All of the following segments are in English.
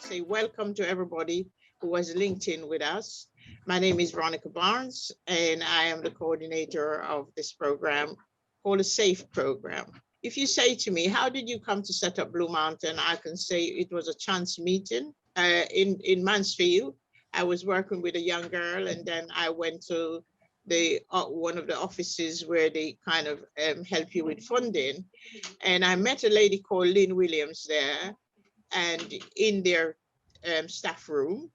say welcome to everybody who has linked in with us. My name is Veronica Barnes, and I am the coordinator of this program called a SAFE program. If you say to me, how did you come to set up Blue Mountain? I can say it was a chance meeting in Mansfield. I was working with a young girl, and then I went to the one of the offices where they kind of help you with funding. And I met a lady called Lynn Williams there, and in their staff room.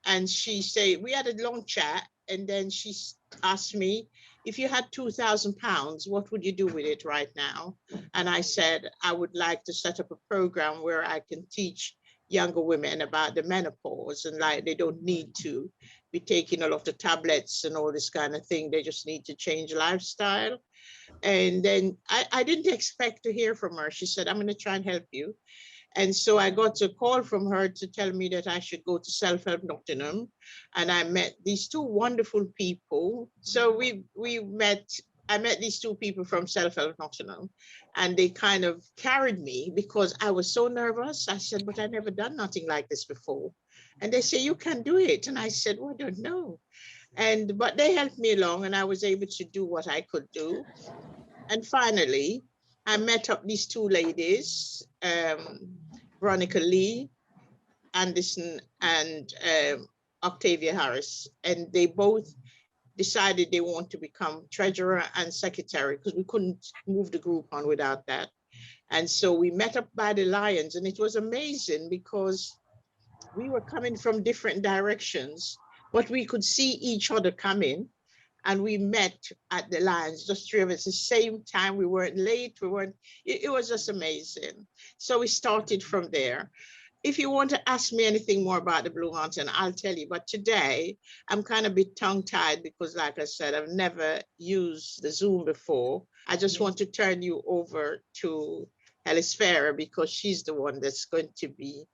And she said, we had a long chat, and then she asked me, if you had £2,000, what would you do with it right now? And I said, I would like to set up a program where I can teach younger women about the menopause, and like they don't need to be taking all of the tablets and all this kind of thing. They just need to change lifestyle. And then I didn't expect to hear from her. She said, I'm going to try and help you. And so I got a call from her to tell me that I should go to Self-Help Nottingham. And I met these two wonderful people. So I met these two people from Self-Help Nottingham, and they kind of carried me because I was so nervous. I said, but I've never done nothing like this before. And they say, you can do it. And I said, well, I don't know. But they helped me along, and I was able to do what I could do. And finally, I met up these two ladies, Veronica Lee Anderson and Octavia Harris, and they both decided they want to become treasurer and secretary because we couldn't move the group on without that. And so we met up by the Lions, and it was amazing because we were coming from different directions, but we could see each other coming. And we met at the Lions, just three of us, the same time. We weren't late, it was just amazing. So we started from there. If you want to ask me anything more about the Blue Mountain, I'll tell you. But today, I'm kind of a bit tongue-tied because, like I said, I've never used the Zoom before. I just want to turn you over to Alice Farrer because she's the one that's going to be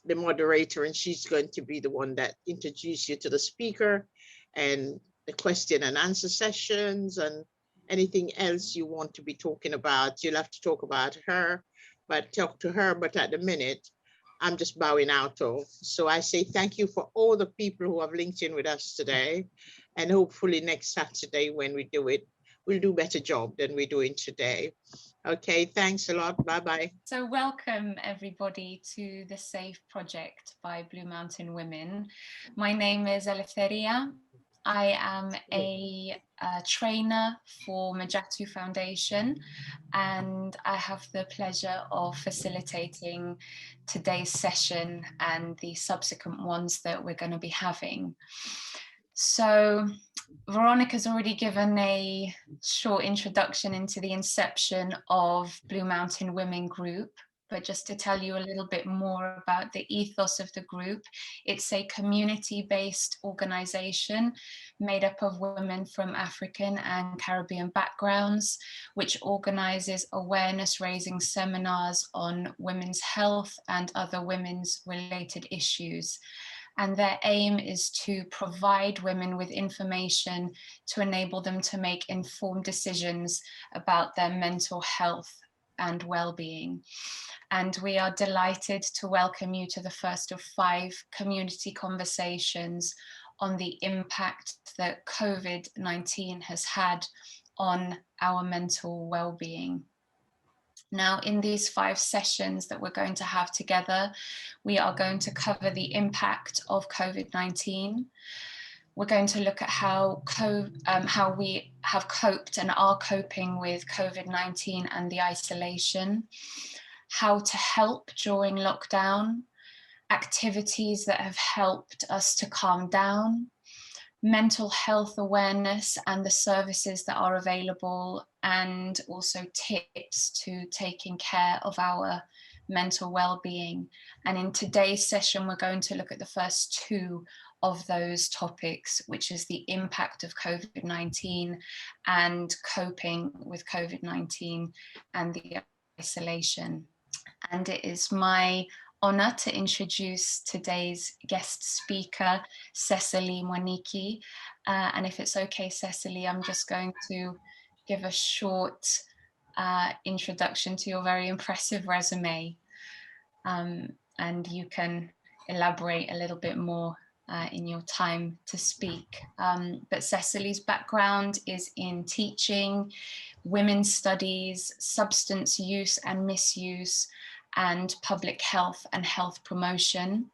the moderator, and she's going to be the one that introduces you to the speaker and the question and answer sessions and anything else you want to be talking about. You'll have to talk about her, but talk to her. But at the minute, I'm just bowing out of. So I say thank you for all the people who have linked in with us today. And hopefully next Saturday when we do it, we'll do a better job than we're doing today. Okay, thanks a lot. Bye-bye. So welcome everybody to the SAFE project by Blue Mountain Women. My name is Eleftheria. I am a trainer for Majatu Foundation, and I have the pleasure of facilitating today's session and the subsequent ones that we're going to be having. So Veronica's already given a short introduction into the inception of Blue Mountain Women Group. But just to tell you a little bit more about the ethos of the group, it's a community-based organization made up of women from African and Caribbean backgrounds, which organizes awareness-raising seminars on women's health and other women's related issues. And their aim is to provide women with information to enable them to make informed decisions about their mental health and well-being. And we are delighted to welcome you to the first of 5 community conversations on the impact that COVID-19 has had on our mental well-being. Now, in these 5 sessions that we're going to have together, we are going to cover the impact of COVID-19. We're going to look at how we have coped and are coping with COVID-19 and the isolation, how to help during lockdown, activities that have helped us to calm down, mental health awareness and the services that are available, and also tips to taking care of our mental well-being. And in today's session, we're going to look at the first 2 of those topics, which is the impact of COVID-19 and coping with COVID-19 and the isolation. And it is my honor to introduce today's guest speaker, Cecily Mwaniki. And if it's okay, Cecily, I'm just going to give a short introduction to your very impressive resume. And you can elaborate a little bit more in your time to speak. But Cecily's background is in teaching, women's studies, substance use and misuse, and public health and health promotion.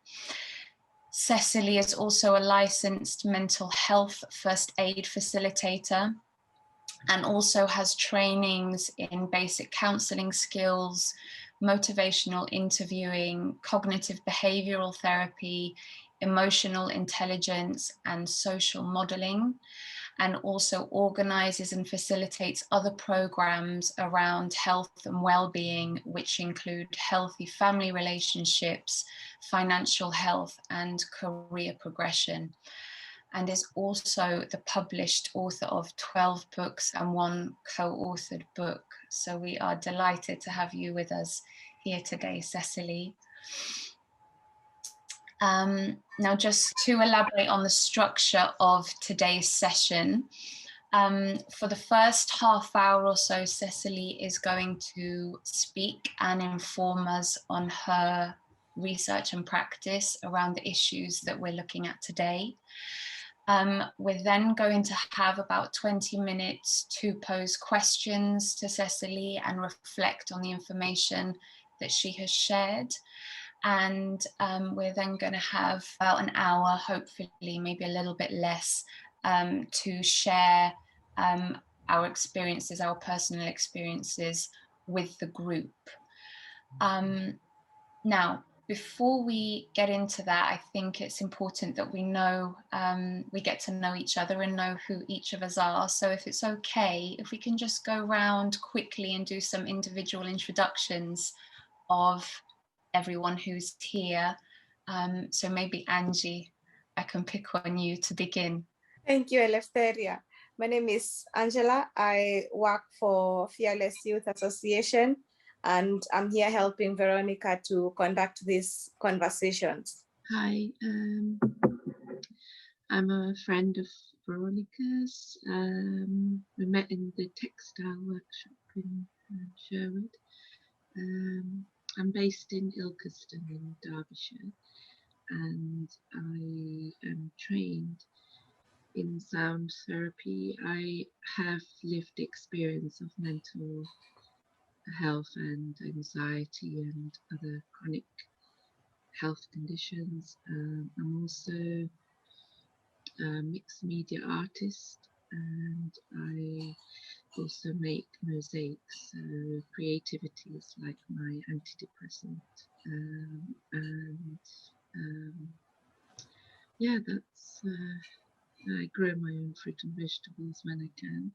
Cecily is also a licensed mental health first aid facilitator and also has trainings in basic counseling skills, motivational interviewing, cognitive behavioral therapy, emotional intelligence, and social modeling, and also organizes and facilitates other programs around health and well-being, which include healthy family relationships, financial health, and career progression, and is also the published author of 12 books and 1 co-authored book. So we are delighted to have you with us here today, Cecily. Now, just to elaborate on the structure of today's session, for the first half hour or so, Cecily is going to speak and inform us on her research and practice around the issues that we're looking at today. We're then going to have about 20 minutes to pose questions to Cecily and reflect on the information that she has shared. And we're then going to have about an hour, hopefully maybe a little bit less, to share our experiences, our personal experiences with the group. Now, before we get into that, I think it's important that we know, we get to know each other and know who each of us are. So if it's okay, if we can just go around quickly and do some individual introductions of everyone who's here. So maybe Angie, I can pick on you to begin. Thank you, Eleftheria. My name is Angela. I work for Fearless Youth Association, and I'm here helping Veronica to conduct these conversations. Hi, I'm a friend of Veronica's. We met in the textile workshop in Sherwood. I'm based in Ilkeston in Derbyshire, and I am trained in sound therapy. I have lived experience of mental health and anxiety and other chronic health conditions. I'm also a mixed media artist, and I also make mosaics. So creativity is like my antidepressant, yeah, that's I grow my own fruit and vegetables when I can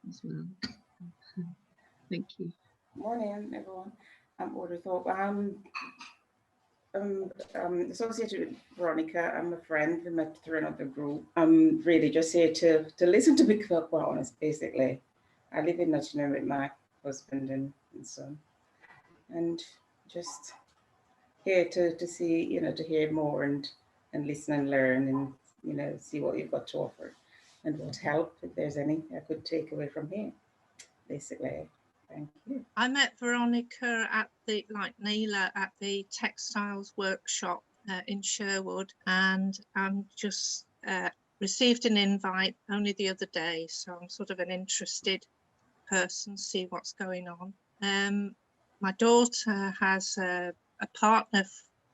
as well. Thank you. Morning, everyone. I'm Audrey Thorpe. I'm associated with Veronica. I'm a friend. We met through another group. I'm really just here to listen to me, quite honest, basically. I live in Nottingham with my husband and son, and just here to see, to hear more and listen and learn and, see what you've got to offer and what help, if there's any, I could take away from here, basically. Thank you. I met Veronica like Neela, at the textiles workshop in Sherwood, and I'm just received an invite only the other day, so I'm sort of an interested person, see what's going on. My daughter has a partner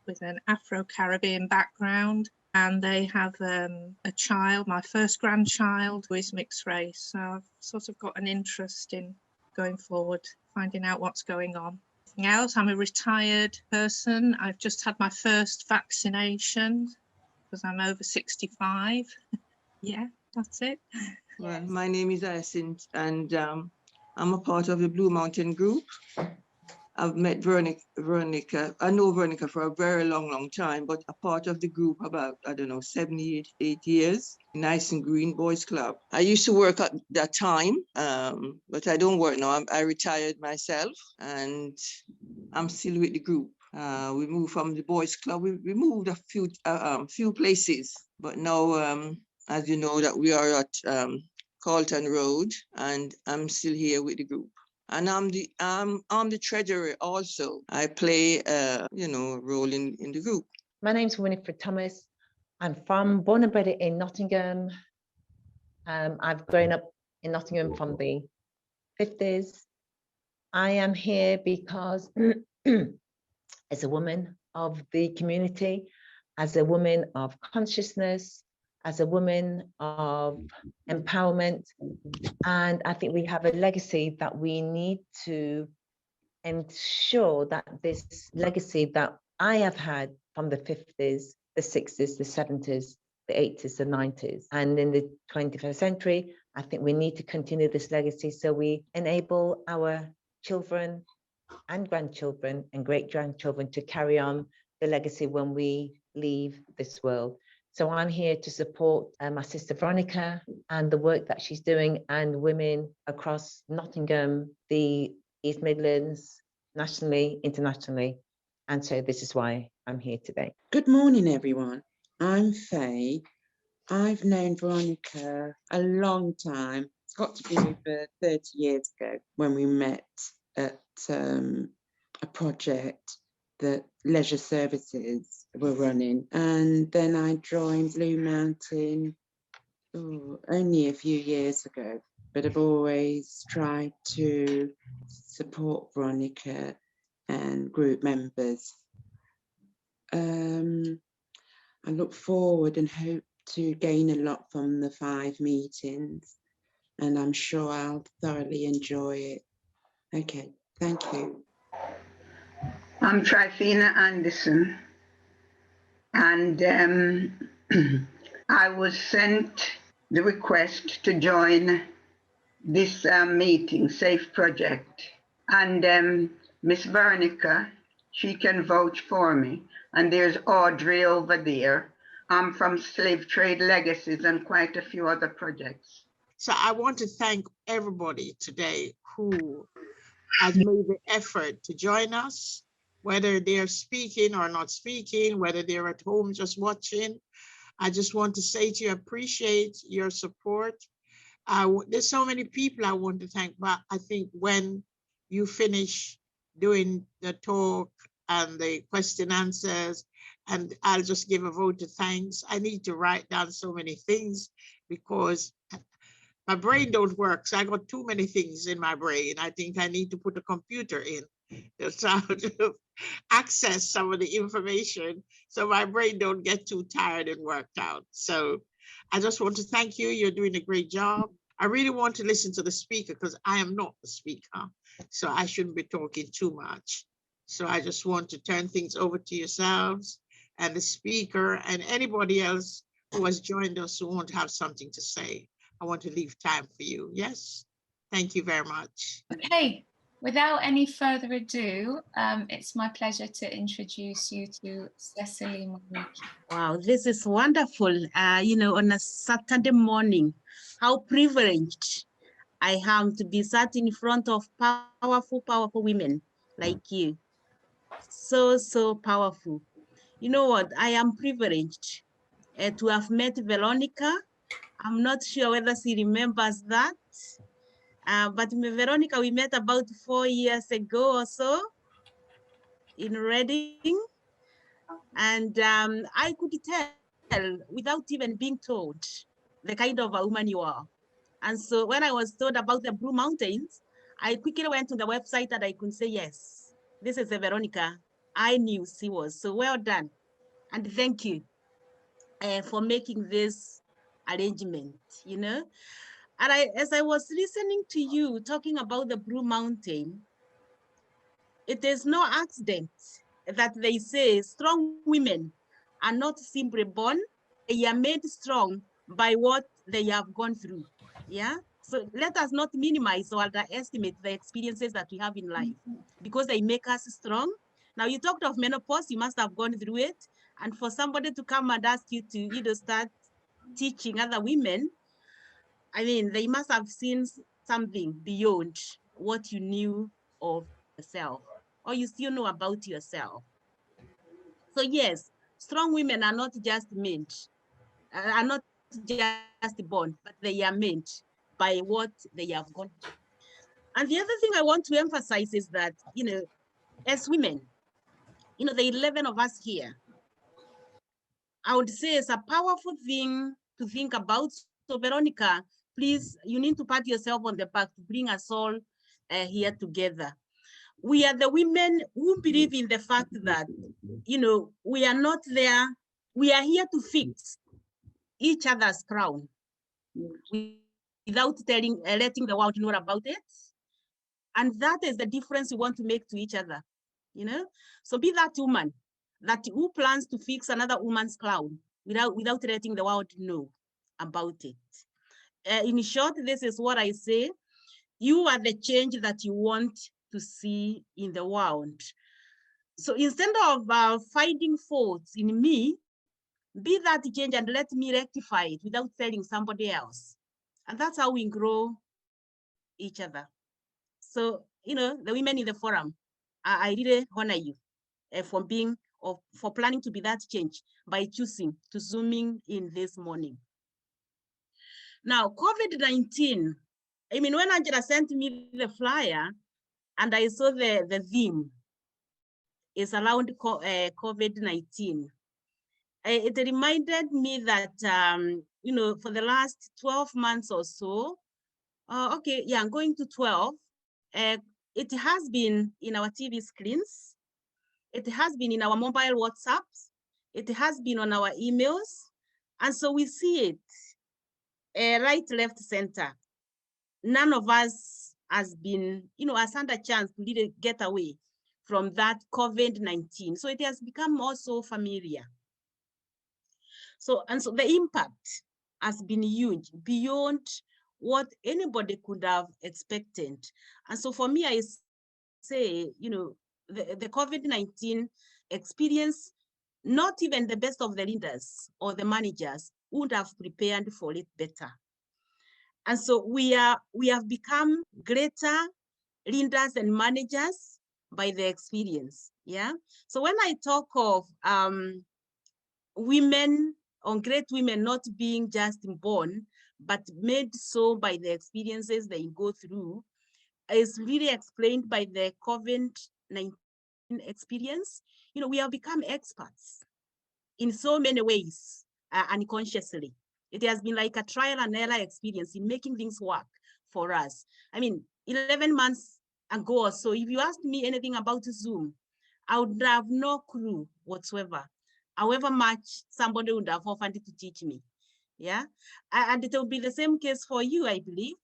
with an Afro-Caribbean background, and they have a child, my first grandchild, who is mixed race. So I've sort of got an interest in going forward, finding out what's going on. Anything else? I'm a retired person. I've just had my first vaccination because I'm over 65. Yeah, that's it. Well, my name is Hyacinth, and I'm a part of the Blue Mountain group. I've met Veronica. I know Veronica for a very long time, but a part of the group about, 78 years. Nice and Green Boys Club. I used to work at that time, but I don't work now. I retired myself, and I'm still with the group. We moved from the Boys Club. We moved a few places, but now, as you know, that we are at Carlton Road, and I'm still here with the group. And I'm the treasurer also. I play, a role in the group. My name's Winifred Thomas. I'm born and bred in Nottingham. I've grown up in Nottingham from the 50s. I am here because as a woman of the community, as a woman of consciousness, as a woman of empowerment. And I think we have a legacy that we need to ensure that this legacy that I have had from the 50s, the 60s, the 70s, the 80s, the 90s, and in the 21st century, I think we need to continue this legacy so we enable our children and grandchildren and great-grandchildren to carry on the legacy when we leave this world. So I'm here to support my sister Veronica and the work that she's doing, and women across Nottingham, the East Midlands, nationally, internationally. And so this is why I'm here today. Good morning, everyone. I'm Faye. I've known Veronica a long time. It's got to be over 30 years ago when we met at a project that Leisure Services were running. And then I joined Blue Mountain only a few years ago, but I've always tried to support Veronica and group members. I look forward and hope to gain a lot from the 5 meetings, and I'm sure I'll thoroughly enjoy it. Okay, thank you. I'm Trifina Anderson, and I was sent the request to join this meeting, Safe Project, and Miss Veronica, she can vouch for me, and there's Audrey over there. I'm from Slave Trade Legacies and quite a few other projects. So I want to thank everybody today who has made the effort to join us, whether they're speaking or not speaking, whether they're at home just watching. I just want to say to you, appreciate your support. There's so many people I want to thank, but I think when you finish doing the talk and the question answers, and I'll just give a vote of thanks. I need to write down so many things because my brain don't work. So I got too many things in my brain. I think I need to put a computer in to access some of the information so my brain don't get too tired and worked out. So I just want to thank you. You're doing a great job. I really want to listen to the speaker because I am not the speaker. So I shouldn't be talking too much. So I just want to turn things over to yourselves and the speaker and anybody else who has joined us who want to have something to say. I want to leave time for you. Yes. Thank you very much. Okay. Without any further ado, it's my pleasure to introduce you to Cecily Monique. Wow, this is wonderful. On a Saturday morning, how privileged I am to be sat in front of powerful women like you. So powerful. You know what? I am privileged to have met Veronica. I'm not sure whether she remembers that. But Veronica, we met about 4 years ago or so in Reading. And I could tell without even being told the kind of a woman you are. And so when I was told about the Blue Mountains, I quickly went to the website and I could say, yes, this is the Veronica I knew she was. So well done. And thank you for making this arrangement, And as I was listening to you talking about the Blue Mountain, it is no accident that they say strong women are not simply born, they are made strong by what they have gone through. Yeah. So let us not minimize or underestimate the experiences that we have in life because they make us strong. Now you talked of menopause, you must have gone through it. And for somebody to come and ask you to start teaching other women, I mean, they must have seen something beyond what you knew of yourself or you still know about yourself. So yes, strong women are not just meant, are not just born, but they are meant by what they have gone through. And the other thing I want to emphasize is that, as women, the 11 of us here, I would say it's a powerful thing to think about. So Veronica, please, you need to pat yourself on the back to bring us all here together. We are the women who believe in the fact that, you know, we are not there. We are here to fix each other's crown without letting the world know about it. And that is the difference we want to make to each other, you know? So be that woman that who plans to fix another woman's crown without letting the world know about it. In short, this is what I say. You are the change that you want to see in the world. So instead of finding faults in me, be that change and let me rectify it without telling somebody else. And that's how we grow each other. So, you know, the women in the forum, I really honor you for being, or for planning to be that change by choosing to zooming in this morning. Now, COVID-19, I mean, when Angela sent me the flyer and I saw the theme is around COVID-19, it reminded me that, you know, for the last 12 months or so, okay, yeah, I'm going to 12, it has been in our TV screens, it has been in our mobile WhatsApps, it has been on our emails, and so we see it right, left, center. None of us has been, you know, has had a chance to really get away from that COVID-19. So it has become also familiar. So, and so the impact has been huge, beyond what anybody could have expected. And so for me, I say, you know, the COVID-19 experience, not even the best of the leaders or the managers would have prepared for it better. And so we have become greater leaders and managers by the experience. Yeah. So when I talk of women, on great women not being just born, but made so by the experiences they go through, is really explained by the COVID-19 experience. You know, we have become experts in so many ways, unconsciously. It has been like a trial and error experience in making things work for us. I mean, 11 months ago or so, if you asked me anything about Zoom, I would have no clue whatsoever, however much somebody would have offered to teach me. Yeah, and it will be the same case for you, I believe.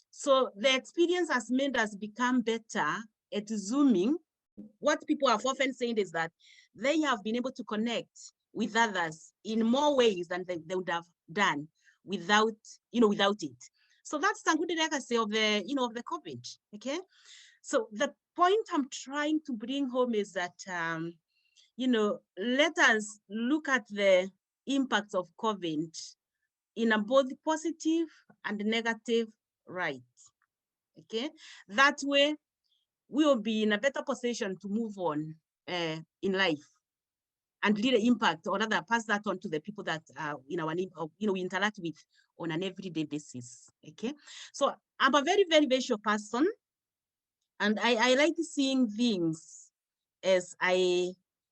So the experience has made us become better at Zooming. What people have often said is that they have been able to connect with others in more ways than they would have done without, you know, without it. So that's a good legacy of the, you know, of the COVID. Okay. So the point I'm trying to bring home is that, you know, let us look at the impacts of COVID in a both positive and negative right. Okay. That way, we will be in a better position to move on in life and leave the impact, or rather pass that on to the people that in our, you know, we interact with on an everyday basis. Okay, so I'm a very, very visual person, and I like seeing things as I,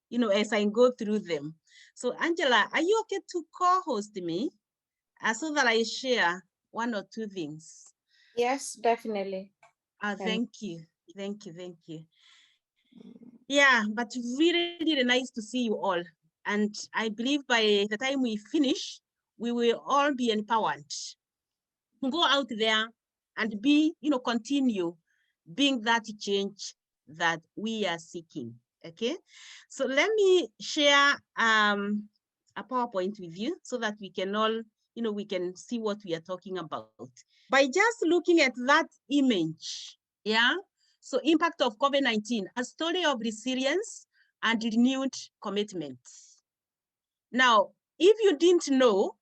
you know, as I go through them. So Angela, are you okay to co-host me so that I share one or two things? Yes, definitely. Thank you. Thank you. Thank you. Yeah, but really, really nice to see you all. And I believe by the time we finish, we will all be empowered to go out there and be, you know, continue being that change that we are seeking. Okay, so let me share a PowerPoint with you so that we can all, you know, we can see what we are talking about. By just looking at that image, yeah, so impact of COVID-19, a story of resilience and renewed commitment. Now, if you didn't know,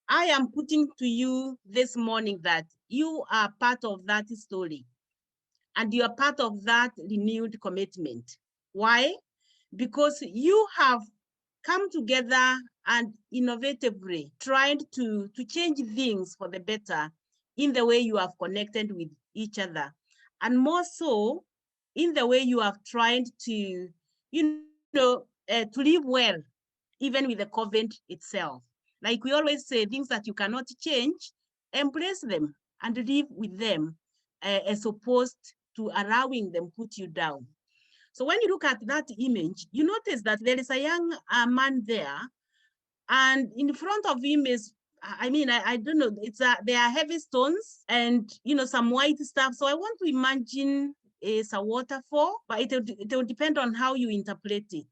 I am putting to you this morning that you are part of that story and you are part of that renewed commitment. Why? Because you have come together and innovatively tried to change things for the better in the way you have connected with each other, and more so in the way you have tried to, you know, to live well even with the COVID itself. Like we always say, things that you cannot change, embrace them and live with them, as opposed to allowing them put you down. So when you look at that image, you notice that there is a young man there, and in front of him is, I don't know, there are heavy stones and, some white stuff. So I want to imagine it's a waterfall, but it will depend on how you interpret it.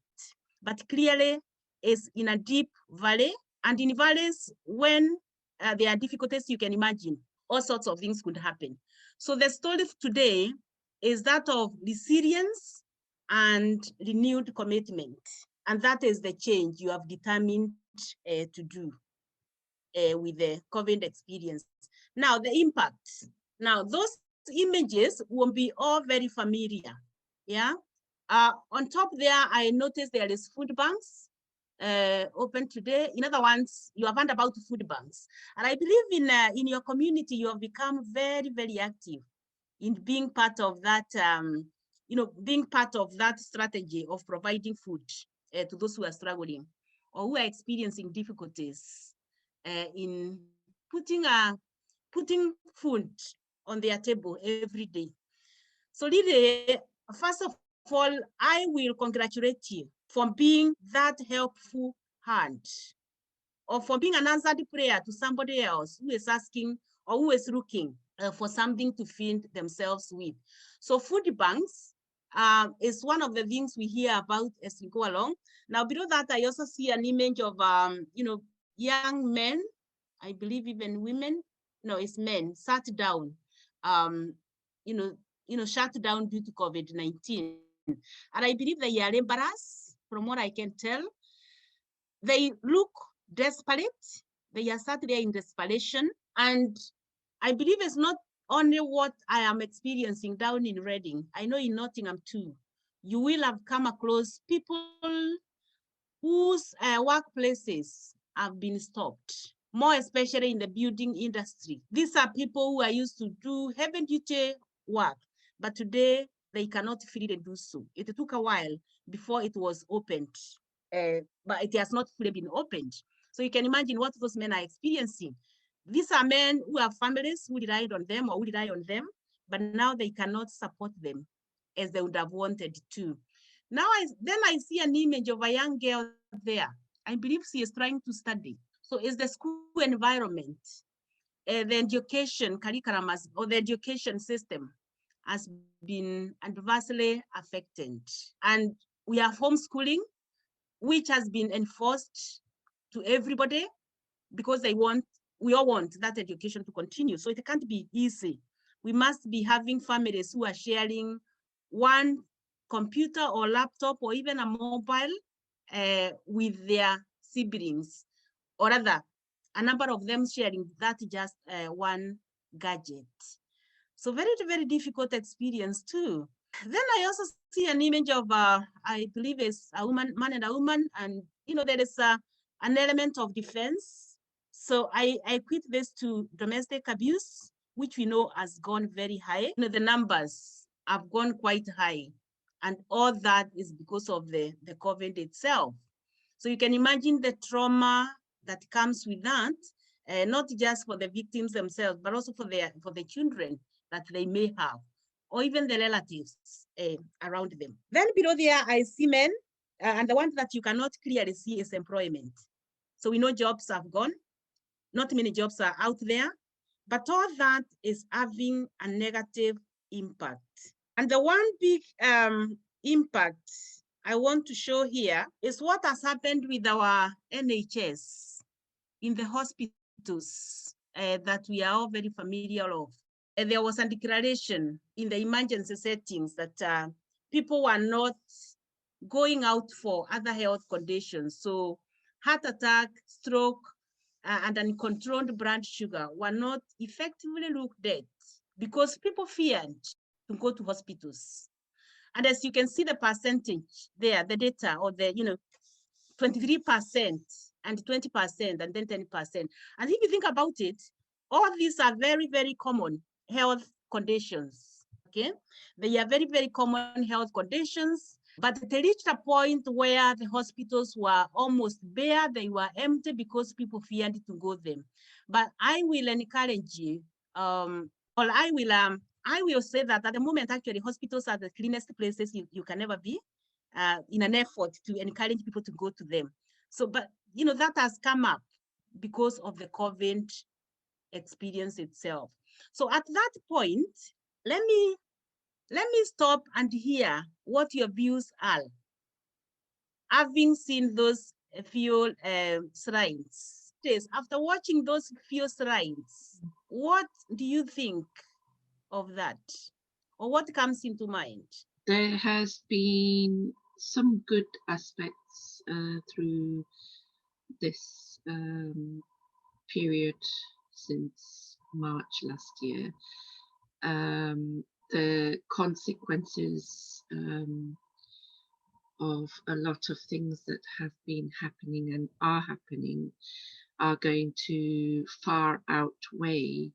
But clearly it's in a deep valley, and in valleys, when there are difficulties, you can imagine all sorts of things could happen. So the story today is that of resilience and renewed commitment. And that is the change you have determined to do with the COVID experience. Now, the impact. Now, those images will be all very familiar. Yeah. On top there, I noticed there is food banks open today. In other words, you have heard about food banks. And I believe in your community, you have become very, very active in being part of that, being part of that strategy of providing food to those who are struggling or who are experiencing difficulties in putting food on their table every day. So really, first of all, I will congratulate you for being that helpful hand, or for being an answered prayer to somebody else who is asking or who is looking for something to feed themselves with. So food banks is one of the things we hear about as we go along. Now, below that, I also see an image of, young men, I believe even women, no, it's men, sat down, shut down due to COVID-19. And I believe they are laborers, from what I can tell. They look desperate. They are sat there in desperation. And I believe it's not only what I am experiencing down in Reading. I know in Nottingham too. You will have come across people whose workplaces have been stopped, more especially in the building industry. These are people who are used to do heavy-duty work, but today they cannot freely do so. It took a while before it was opened, but it has not fully been opened. So you can imagine what those men are experiencing. These are men who have families who relied on them or who rely on them, but now they cannot support them as they would have wanted to. Now, I see an image of a young girl there. I believe she is trying to study. So is the school environment, the education curriculum or the education system has been adversely affected. And we have homeschooling, which has been enforced to everybody because we all want that education to continue. So it can't be easy. We must be having families who are sharing one computer or laptop or even a mobile with their siblings, or rather, a number of them sharing that just one gadget. So very, very difficult experience too. Then I also see an image of, I believe it's a woman, man and a woman, and there is an element of defense. So I equate this to domestic abuse, which we know has gone very high. The numbers have gone quite high, and all that is because of the COVID itself. So you can imagine the trauma that comes with that, not just for the victims themselves, but also for the children that they may have, or even the relatives around them. Then below there, I see men, and the one that you cannot clearly see is employment. So we know jobs have gone, not many jobs are out there, but all that is having a negative impact. And the one big impact I want to show here is what has happened with our NHS in the hospitals that we are all very familiar of. There was a declaration in the emergency settings that people were not going out for other health conditions. So heart attack, stroke, and uncontrolled blood sugar were not effectively looked at because people feared to go to hospitals. And as you can see the percentage there, the data, or the 23% and 20% and then 10%. And if you think about it, all these are very, very common health conditions, okay? They are very, very common health conditions But they reached a point where the hospitals were almost bare, they were empty because people feared to go there. But I will encourage you, I will say that at the moment, actually, hospitals are the cleanest places you can ever be, in an effort to encourage people to go to them. So, but that has come up because of the COVID experience itself. So at that point, let me stop and hear what your views are. Having seen those few shrines, after watching those few shrines, what do you think of that? Or what comes into mind? There has been some good aspects through this period since March last year. The consequences of a lot of things that have been happening and are happening are going to far outweigh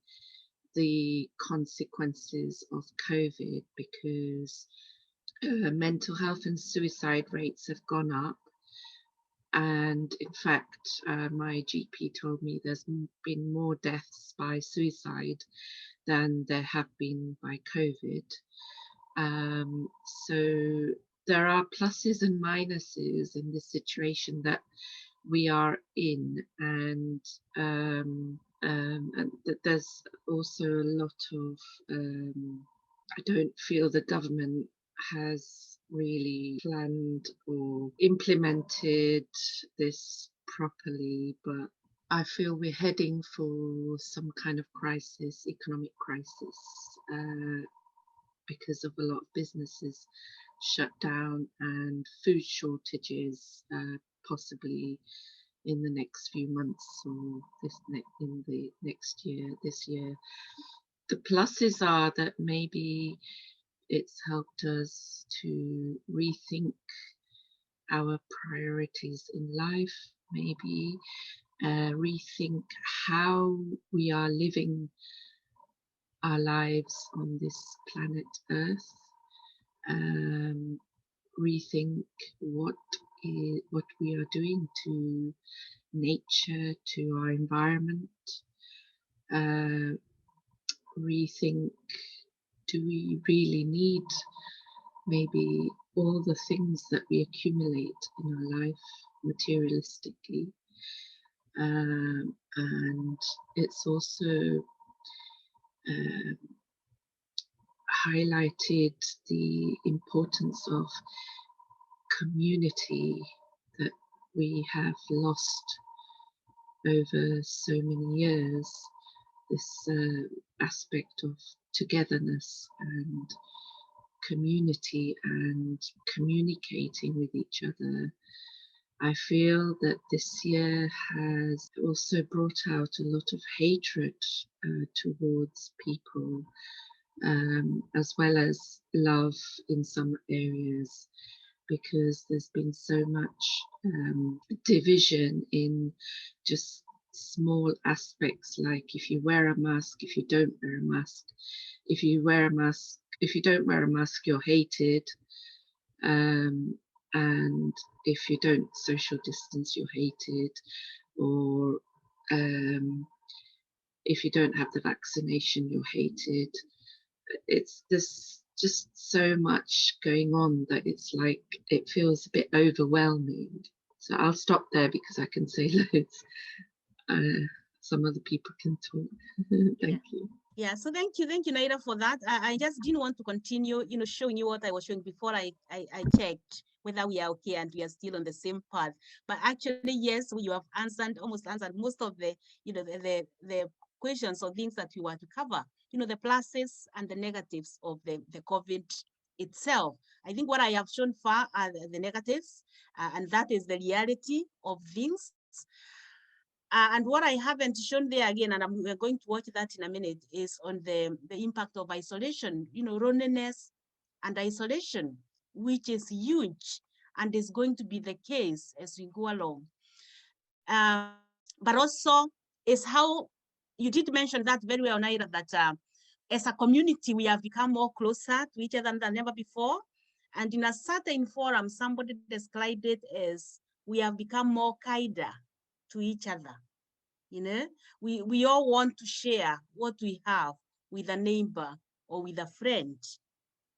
the consequences of COVID, because mental health and suicide rates have gone up. And in fact, my GP told me there's been more deaths by suicide than there have been by COVID. So there are pluses and minuses in this situation that we are in, and there's also a lot of, I don't feel the government has really planned or implemented this properly, but I feel we're heading for some kind of crisis, economic crisis, because of a lot of businesses shut down and food shortages, possibly in the next few months or in the next year, this year. The pluses are that maybe it's helped us to rethink our priorities in life, maybe rethink how we are living our lives on this planet Earth, rethink what we are doing to nature, to our environment, rethink, do we really need maybe all the things that we accumulate in our life materialistically? And it's also highlighted the importance of community that we have lost over so many years, this aspect of togetherness and community and communicating with each other. I feel that this year has also brought out a lot of hatred towards people, as well as love in some areas, because there's been so much division in just small aspects, like if you wear a mask, if you don't wear a mask, if you wear a mask, if you don't wear a mask, you're hated, and if you don't social distance, you're hated, or if you don't have the vaccination, you're hated. There's just so much going on that it's like it feels a bit overwhelming. So I'll stop there because I can say loads. Some other people can talk. Thank you. Yeah, so thank you, Naira, for that. I just didn't want to continue, showing you what I was showing before I checked whether we are okay and we are still on the same path. But actually, yes, you have almost answered most of the, the questions or things that we want to cover. The pluses and the negatives of the COVID itself. I think what I have shown far are the negatives, and that is the reality of things. And what I haven't shown there again, and we're going to watch that in a minute, is on the impact of isolation, loneliness and isolation, which is huge and is going to be the case as we go along. But also is how you did mention that very well, Naira, that as a community, we have become more closer to each other than ever before. And in a certain forum, somebody described it as we have become more kinder to each other. You know, we all want to share what we have with a neighbor or with a friend.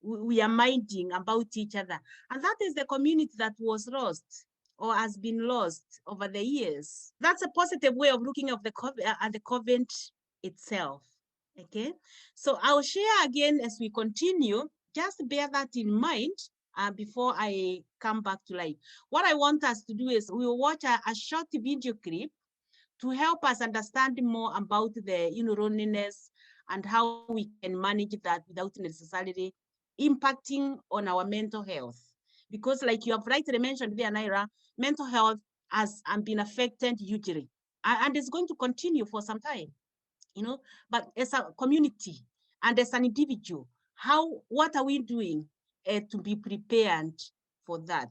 We are minding about each other. And that is the community that was lost or has been lost over the years. That's a positive way of looking at the convent itself. Okay, so I'll share again as we continue. Just bear that in mind before I come back to life. What I want us to do is we'll watch a short video clip to help us understand more about the loneliness and how we can manage that without necessarily impacting on our mental health. Because like you have rightly mentioned there, Naira, mental health has been affected hugely. And it's going to continue for some time, but as a community and as an individual, what are we doing to be prepared for that?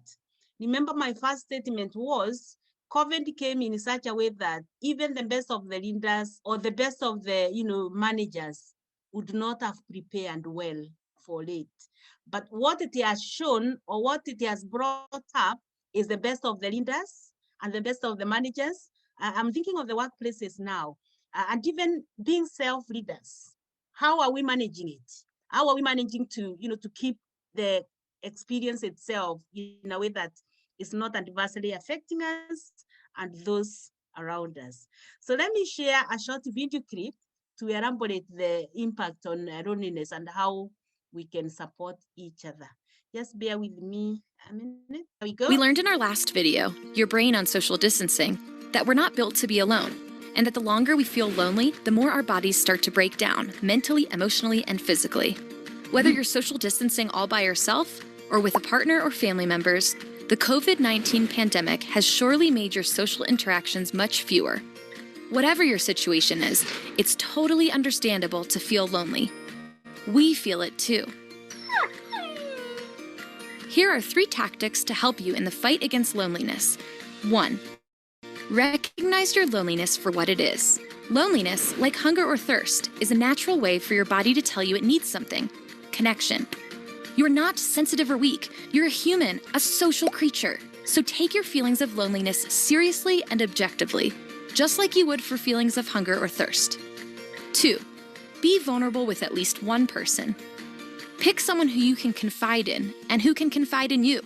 Remember, my first statement was COVID came in such a way that even the best of the leaders or the best of the managers would not have prepared well for it. But what it has shown or what it has brought up is the best of the leaders and the best of the managers. I'm thinking of the workplaces now, and even being self-leaders. How are we managing it? How are we managing to keep the experience itself in a way that is not adversely affecting us and those around us? So let me share a short video clip to elaborate the impact on loneliness and how we can support each other. Just bear with me a minute. There we go. We learned in our last video, your brain on social distancing, that we're not built to be alone, and that the longer we feel lonely, the more our bodies start to break down, mentally, emotionally, and physically. Whether you're social distancing all by yourself or with a partner or family members, the COVID-19 pandemic has surely made your social interactions much fewer. Whatever your situation is, it's totally understandable to feel lonely. We feel it too. Here are 3 tactics to help you in the fight against loneliness. 1. Recognize your loneliness for what it is. Loneliness, like hunger or thirst, is a natural way for your body to tell you it needs something: connection. You're not sensitive or weak. You're a human, a social creature. So take your feelings of loneliness seriously and objectively, just like you would for feelings of hunger or thirst. 2. Be vulnerable with at least one person. Pick someone who you can confide in and who can confide in you.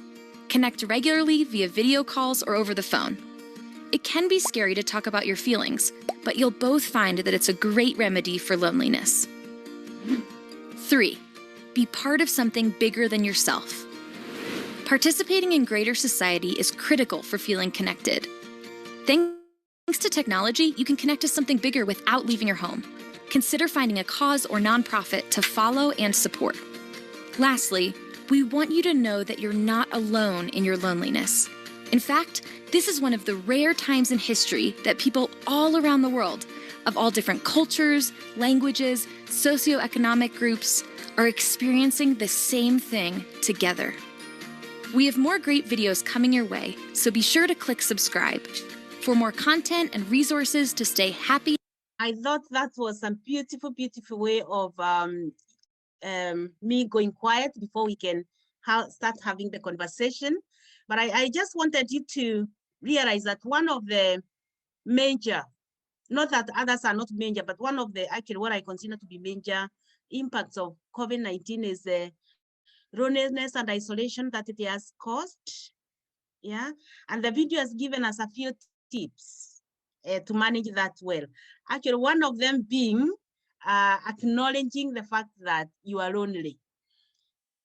Connect regularly via video calls or over the phone. It can be scary to talk about your feelings, but you'll both find that it's a great remedy for loneliness. 3. Be part of something bigger than yourself. Participating in greater society is critical for feeling connected. Thanks to technology, you can connect to something bigger without leaving your home. Consider finding a cause or nonprofit to follow and support. Lastly, we want you to know that you're not alone in your loneliness. In fact, this is one of the rare times in history that people all around the world, of all different cultures, languages, socioeconomic groups, are experiencing the same thing together. We have more great videos coming your way, so be sure to click subscribe for more content and resources to stay happy. I thought that was a beautiful, beautiful way of me going quiet before we can start having the conversation. But I just wanted you to realize that one of the major, not that others are not major, but one of the, actually what I consider to be major impacts of COVID-19 is the loneliness and isolation that it has caused. Yeah, and the video has given us a few tips to manage that well. Actually, one of them being acknowledging the fact that you are lonely.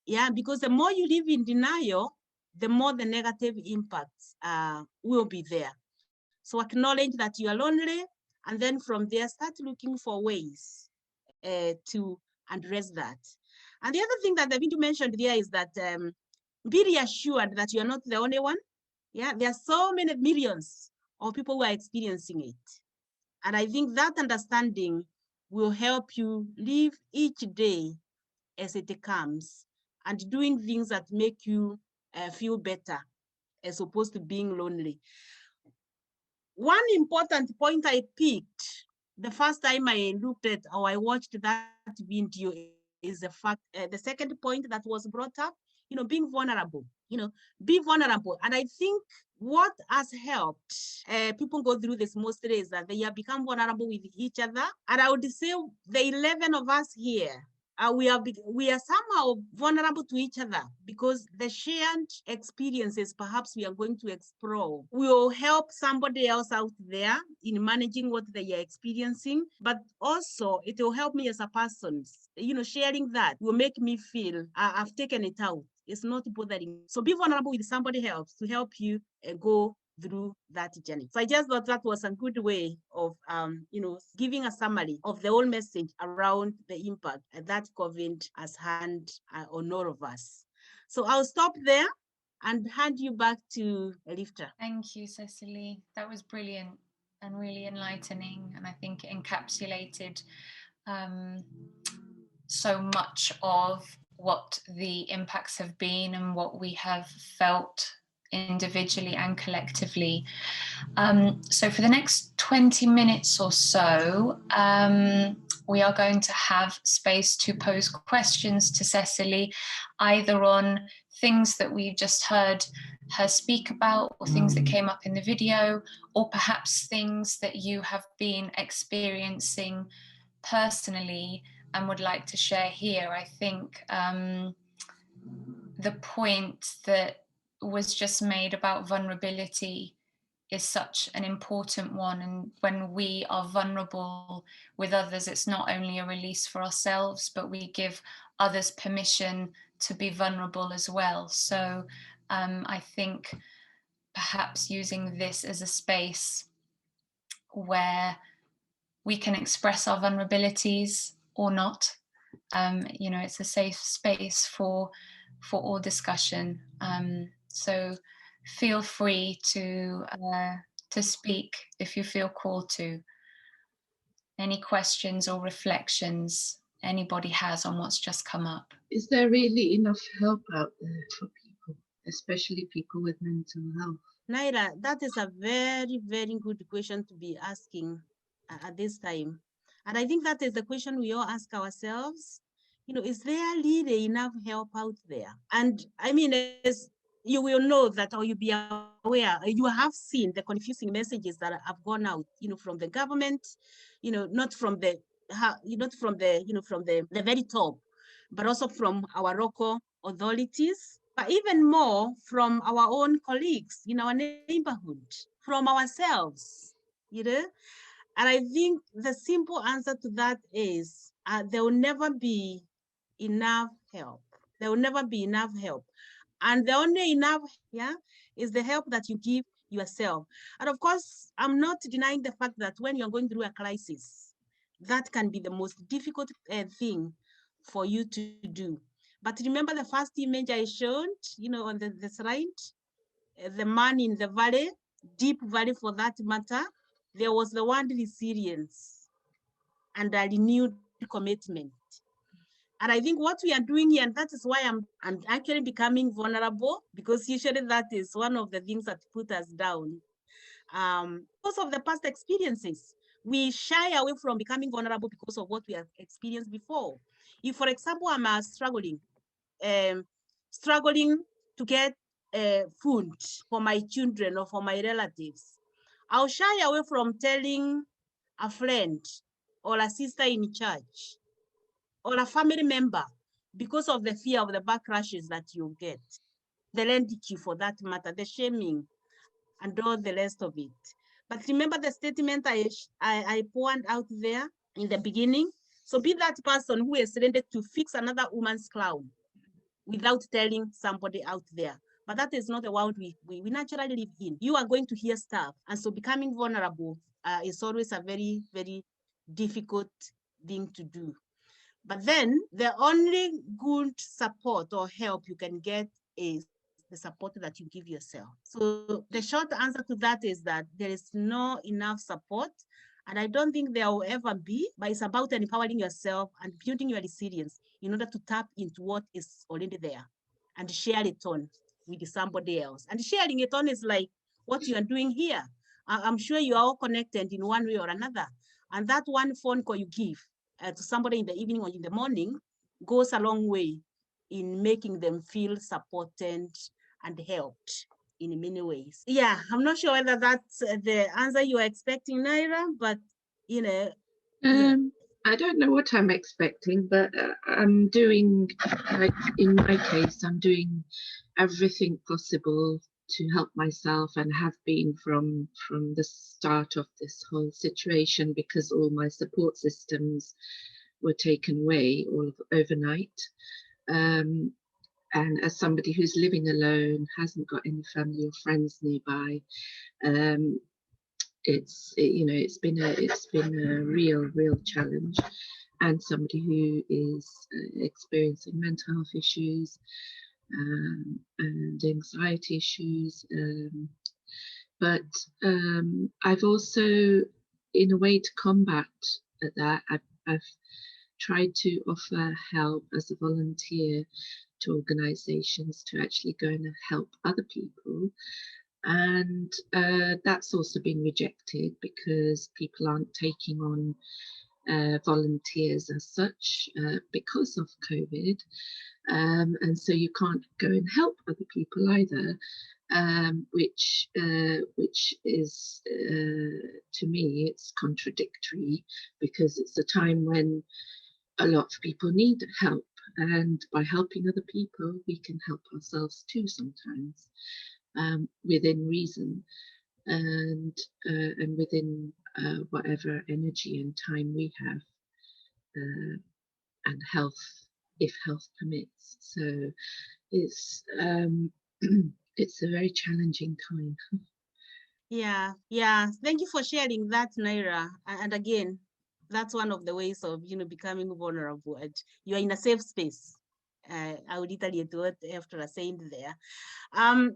Yeah, because the more you live in denial, the more the negative impacts will be there. So acknowledge that you are lonely, and then from there, start looking for ways to address that. And the other thing that the video mentioned there is that be reassured that you are not the only one. Yeah, there are so many millions of people who are experiencing it. And I think that understanding will help you live each day as it comes and doing things that make you feel better as opposed to being lonely. One important point I picked the first time I looked at or I watched that video is the fact, the second point that was brought up, being vulnerable, be vulnerable. And I think what has helped people go through this mostly is that they have become vulnerable with each other. And I would say the 11 of us here, we are somehow vulnerable to each other because the shared experiences perhaps we are going to explore will help somebody else out there in managing what they are experiencing, but also it will help me as a person. Sharing that will make me feel I've taken it out. It's not bothering. So be vulnerable with somebody else to help you go through that journey. So I just thought that was a good way of, giving a summary of the whole message around the impact that COVID has had on all of us. So I'll stop there and hand you back to Elifta. Thank you, Cecily. That was brilliant and really enlightening. And I think it encapsulated so much of what the impacts have been and what we have felt individually and collectively. So for the next 20 minutes or so, we are going to have space to pose questions to Cecily, either on things that we've just heard her speak about, or things that came up in the video, or perhaps things that you have been experiencing personally and would like to share here. I think the point that was just made about vulnerability is such an important one. And when we are vulnerable with others, it's not only a release for ourselves, but we give others permission to be vulnerable as well. So I think perhaps using this as a space where we can express our vulnerabilities or not. It's a safe space for all discussion. So feel free to speak if you feel called to. Any questions or reflections anybody has on what's just come up? Is there really enough help out there for people, especially people with mental health? Naira, that is a very, very good question to be asking at this time. And I think that is the question we all ask ourselves. Is there really enough help out there? And I mean, as you will know that, or you'll be aware, you have seen the confusing messages that have gone out, from the government, not from the very top, but also from our local authorities, but even more from our own colleagues in our neighborhood, from ourselves, And I think the simple answer to that is there will never be enough help. There will never be enough help. And the only enough is the help that you give yourself. And of course, I'm not denying the fact that when you're going through a crisis, that can be the most difficult thing for you to do. But remember the first image I showed, on the slide, the man in the valley, deep valley for that matter, there was the word resilience and a renewed commitment. And I think what we are doing here, and that is why I'm actually becoming vulnerable, because usually that is one of the things that put us down. Because of the past experiences, we shy away from becoming vulnerable because of what we have experienced before. If, for example, I'm struggling to get food for my children or for my relatives, I'll shy away from telling a friend or a sister in church or a family member because of the fear of the backlashes that you get, the ridicule for that matter, the shaming, and all the rest of it. But remember the statement I pointed out there in the beginning. So be that person who is ready to fix another woman's crown without telling somebody out there. But that is not the world we naturally live in. You are going to hear stuff. And so becoming vulnerable is always a very, very difficult thing to do. But then the only good support or help you can get is the support that you give yourself. So the short answer to that is that there is no enough support. And I don't think there will ever be, but it's about empowering yourself and building your resilience in order to tap into what is already there and share it on with somebody else. And sharing it on is like what you are doing here. I'm sure you are all connected in one way or another. And that one phone call you give to somebody in the evening or in the morning goes a long way in making them feel supported and helped in many ways. Yeah, I'm not sure whether that's the answer you are expecting, Naira, but yeah. I don't know what I'm expecting, but I'm doing, like in my case, I'm doing everything possible to help myself, and have been from the start of this whole situation, because all my support systems were taken away overnight. And as somebody who's living alone, hasn't got any family or friends nearby, it's been a real challenge, and somebody who is experiencing mental health issues and anxiety issues, but I've also, in a way to combat that, I've tried to offer help as a volunteer to organizations to actually go and help other people. And that's also been rejected because people aren't taking on volunteers as such because of COVID. And so you can't go and help other people either, which is, to me, it's contradictory, because it's a time when a lot of people need help. And by helping other people, we can help ourselves too sometimes. Within reason, and within whatever energy and time we have, and health, if health permits. So it's it's a very challenging time. Yeah. Thank you for sharing that, Naira. And again, that's one of the ways of becoming vulnerable. You're in a safe space. I would retaliate what after saying there.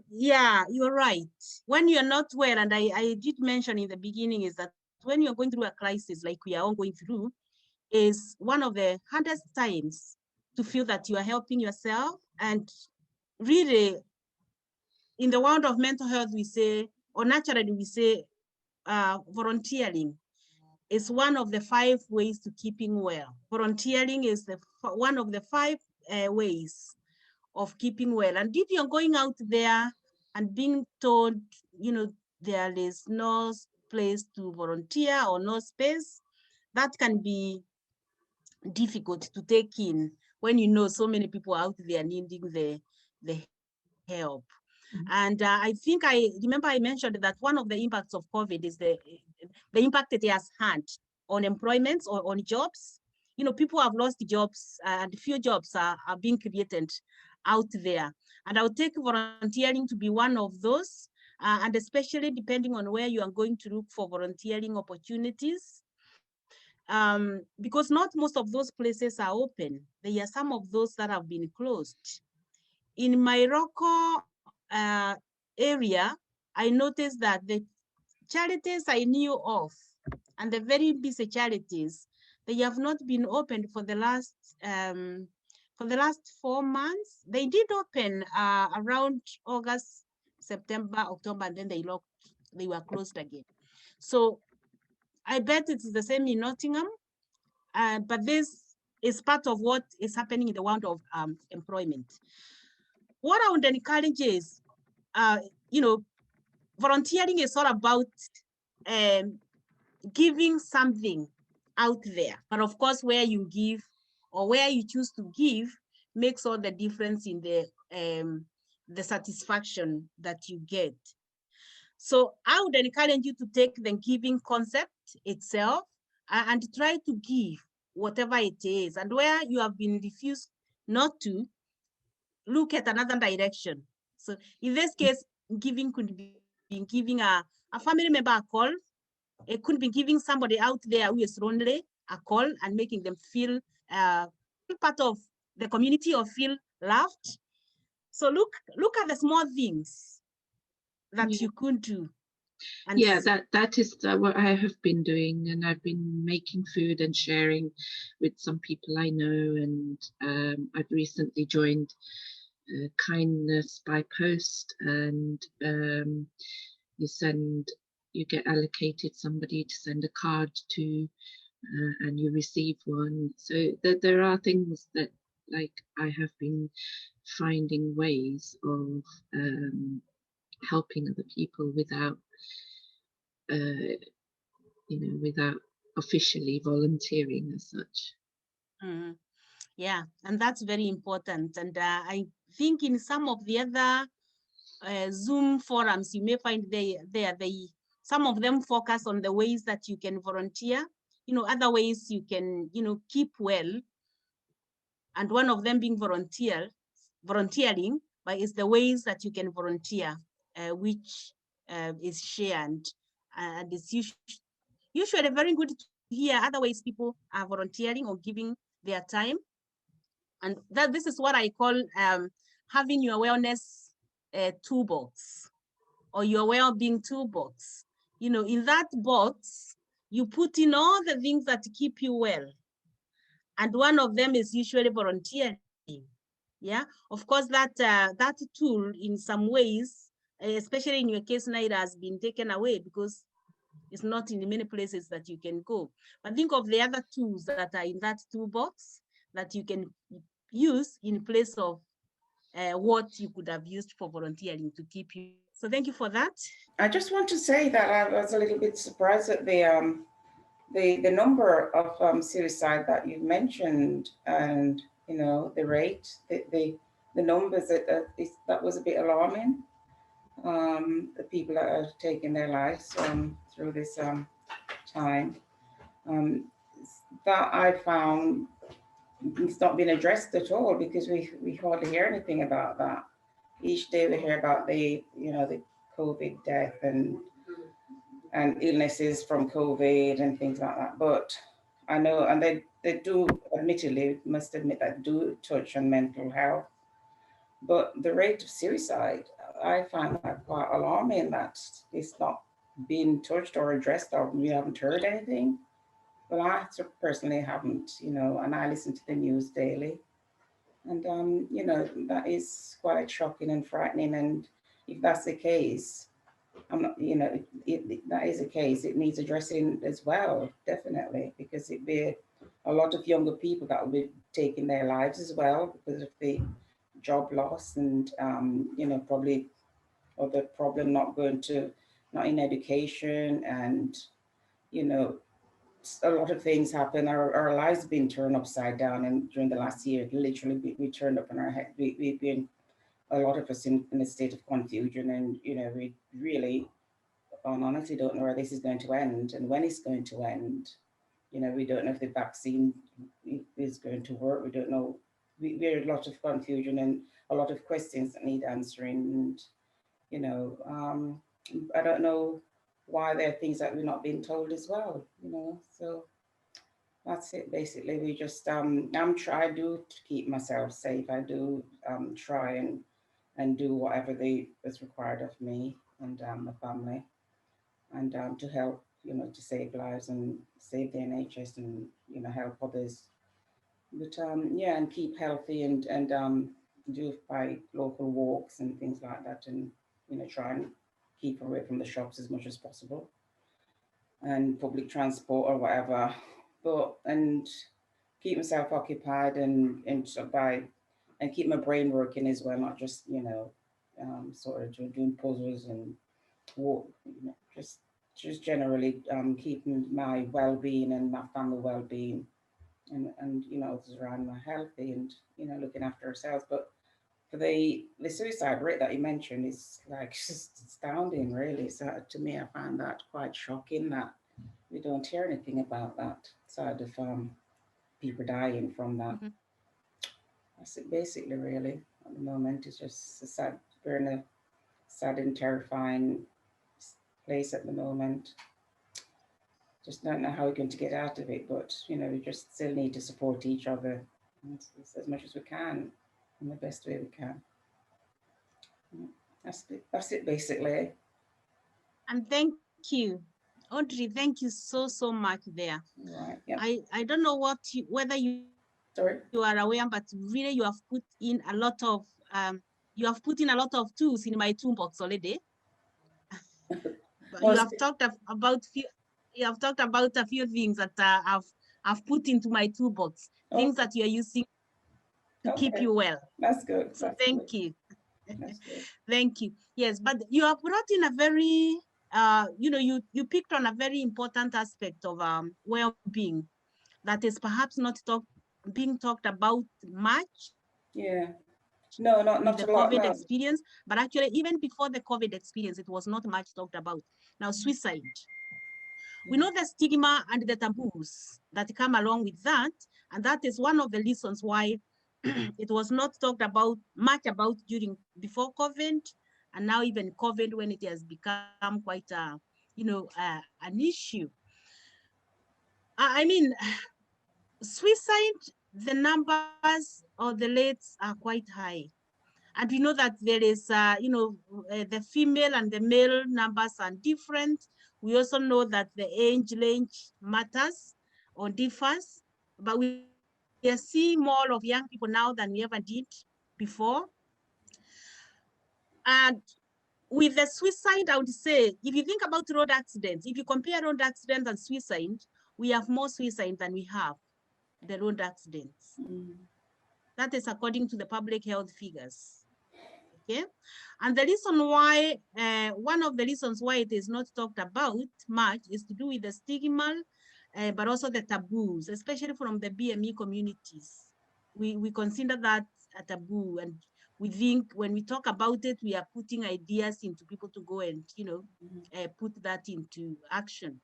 Yeah, you're right. When you're not well, and I did mention in the beginning, is that when you're going through a crisis like we are all going through, is one of the hardest times to feel that you are helping yourself. And really, in the world of mental health, we say, or naturally we say, volunteering is one of the 5 ways to keeping well. Volunteering is one of the 5 ways of keeping well. And if you're going out there and being told, there is no place to volunteer or no space, that can be difficult to take in when you know so many people out there needing the help. And I think I remember I mentioned that one of the impacts of COVID is the impact it has had on employment or on jobs. People have lost jobs, and few jobs are being created out there. And I would take volunteering to be one of those, and especially depending on where you are going to look for volunteering opportunities. Because not most of those places are open. There are some of those that have been closed. In my Morocco area, I noticed that the charities I knew of, and the very busy charities, they have not been opened for the last 4 months. They did open around August, September, October, and then they were closed again. So I bet it's the same in Nottingham, but this is part of what is happening in the world of employment. What I would encourage is, volunteering is all about giving something out there. But of course, where you give or where you choose to give makes all the difference in the satisfaction that you get. So I would encourage you to take the giving concept itself and try to give whatever it is. And where you have been refused not to, look at another direction. So in this case, giving could be giving a family member a call. It could be giving somebody out there who is lonely a call and making them feel part of the community or feel loved. So look at the small things that you could do. And that is what I have been doing, and I've been making food and sharing with some people I know, and I've recently joined Kindness by Post, and you get allocated somebody to send a card to, and you receive one. So there are things that like I have been finding ways of helping other people without, without officially volunteering as such. Mhm. Yeah, and that's very important. And I think in some of the other Zoom forums, you may find some of them focus on the ways that you can volunteer, other ways you can, keep well. And one of them being volunteering, but it's the ways that you can volunteer, which is shared. And it's usually very good to hear other ways people are volunteering or giving their time. And this is what I call having your wellness toolbox or your well-being toolbox. In that box, you put in all the things that keep you well. And one of them is usually volunteering. Yeah, of course, that tool in some ways, especially in your case now, it has been taken away because it's not in the many places that you can go. But think of the other tools that are in that toolbox that you can use in place of what you could have used for volunteering to keep you. So thank you for that. I just want to say that I was a little bit surprised at the number of suicide that you mentioned, and the rate, the numbers that was a bit alarming. The people that are taking their lives through this time, that I found it's not been addressed at all, because we hardly hear anything about that. Each day we hear about the COVID death and illnesses from COVID and things like that. But I know, and they do, admittedly, must admit, that do touch on mental health. But the rate of suicide, I find that quite alarming, that it's not being touched or addressed, or we haven't heard anything. Well, I personally haven't, and I listen to the news daily. And, that is quite shocking and frightening. And if that's the case, I'm not, that is the case, it needs addressing as well, definitely, because it'd be a lot of younger people that will be taking their lives as well because of the job loss and, probably other problem not in education, and, a lot of things happen. Our lives have been turned upside down, and during the last year, literally, we turned up on our head. We've been, a lot of us, in a state of confusion, and we really, honestly, don't know where this is going to end and when it's going to end. We don't know if the vaccine is going to work. We don't know. We're a lot of confusion and a lot of questions that need answering. And I don't know why there are things that we're not being told as well. So that's it. Basically, we just I do to keep myself safe. I do try and do whatever is required of me and my family, and to help, to save lives and save the NHS and, help others. But yeah, and keep healthy and do by local walks and things like that, and, try and keep away from the shops as much as possible and public transport or whatever. And keep myself occupied and keep my brain working as well, not just, sort of doing puzzles and walk, just generally keeping my well-being and my family well-being, and others around me healthy, and looking after ourselves. But for the suicide rate that you mentioned is like just astounding, really. So to me, I find that quite shocking that we don't hear anything about that side of people dying from that. Mhm. That's it basically, really. At the moment, it's just we're in a sad and terrifying place at the moment. Just don't know how we're going to get out of it, but we just still need to support each other as much as we can, in the best way we can. That's it basically. And thank you, Audrey. Thank you so much there. Right. Yeah. I don't know whether you are aware, but really you have put in a lot of tools in my toolbox already. You have talked about a few things that I've put into my toolbox, things that you're using to keep you well. That's good. So That's thank good. you. That's good. Thank you. Yes, but you have brought in a very, you picked on a very important aspect of well-being that is perhaps not being talked about much. Yeah. No, not the a lot. COVID No. experience, but actually even before the COVID experience, it was not much talked about. Now, suicide. We know the stigma and the taboos that come along with that, and that is one of the reasons why it was not talked about much before COVID, and now even COVID, when it has become quite a, an issue. I mean, suicide, the numbers or the rates are quite high. And we know that there is, the female and the male numbers are different. We also know that the age range matters or differs, but we are seeing more of young people now than we ever did before. And with the suicide, I would say, if you think about road accidents, if you compare road accidents and suicide, we have more suicide than we have the road accidents. That is according to the public health figures. Okay, and the reason why, one of the reasons why it is not talked about much is to do with the stigma, but also the taboos, especially from the BME communities. We consider that a taboo, and we think when we talk about it, we are putting ideas into people to go and, put that into action,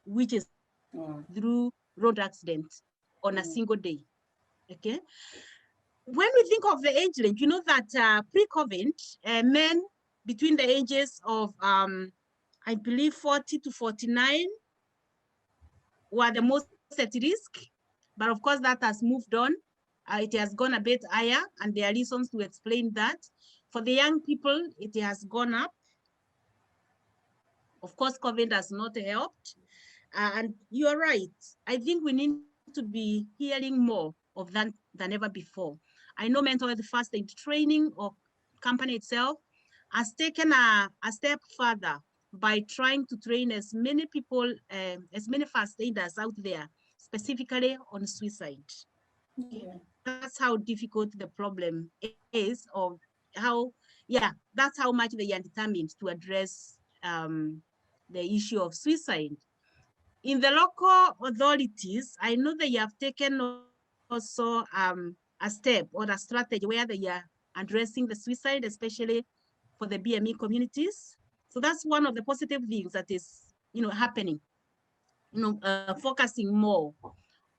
which is through road accidents on a single day. Okay. When we think of the age range, you know that pre-COVID, men between the ages of, I believe, 40 to 49 were the most at risk. But of course, that has moved on. It has gone a bit higher, and there are reasons to explain that. For the young people, it has gone up. Of course, COVID has not helped. And you're right. I think we need to be hearing more of that than ever before. I know mental health first aid training or company itself has taken a step further by trying to train as many people, as many first aiders out there, specifically on suicide. Yeah. That's how difficult the problem is, or how, that's how much they are determined to address the issue of suicide. In the local authorities, I know they have taken also a step or a strategy where they are addressing the suicide, especially for the BME communities. So that's one of the positive things that is, happening, focusing more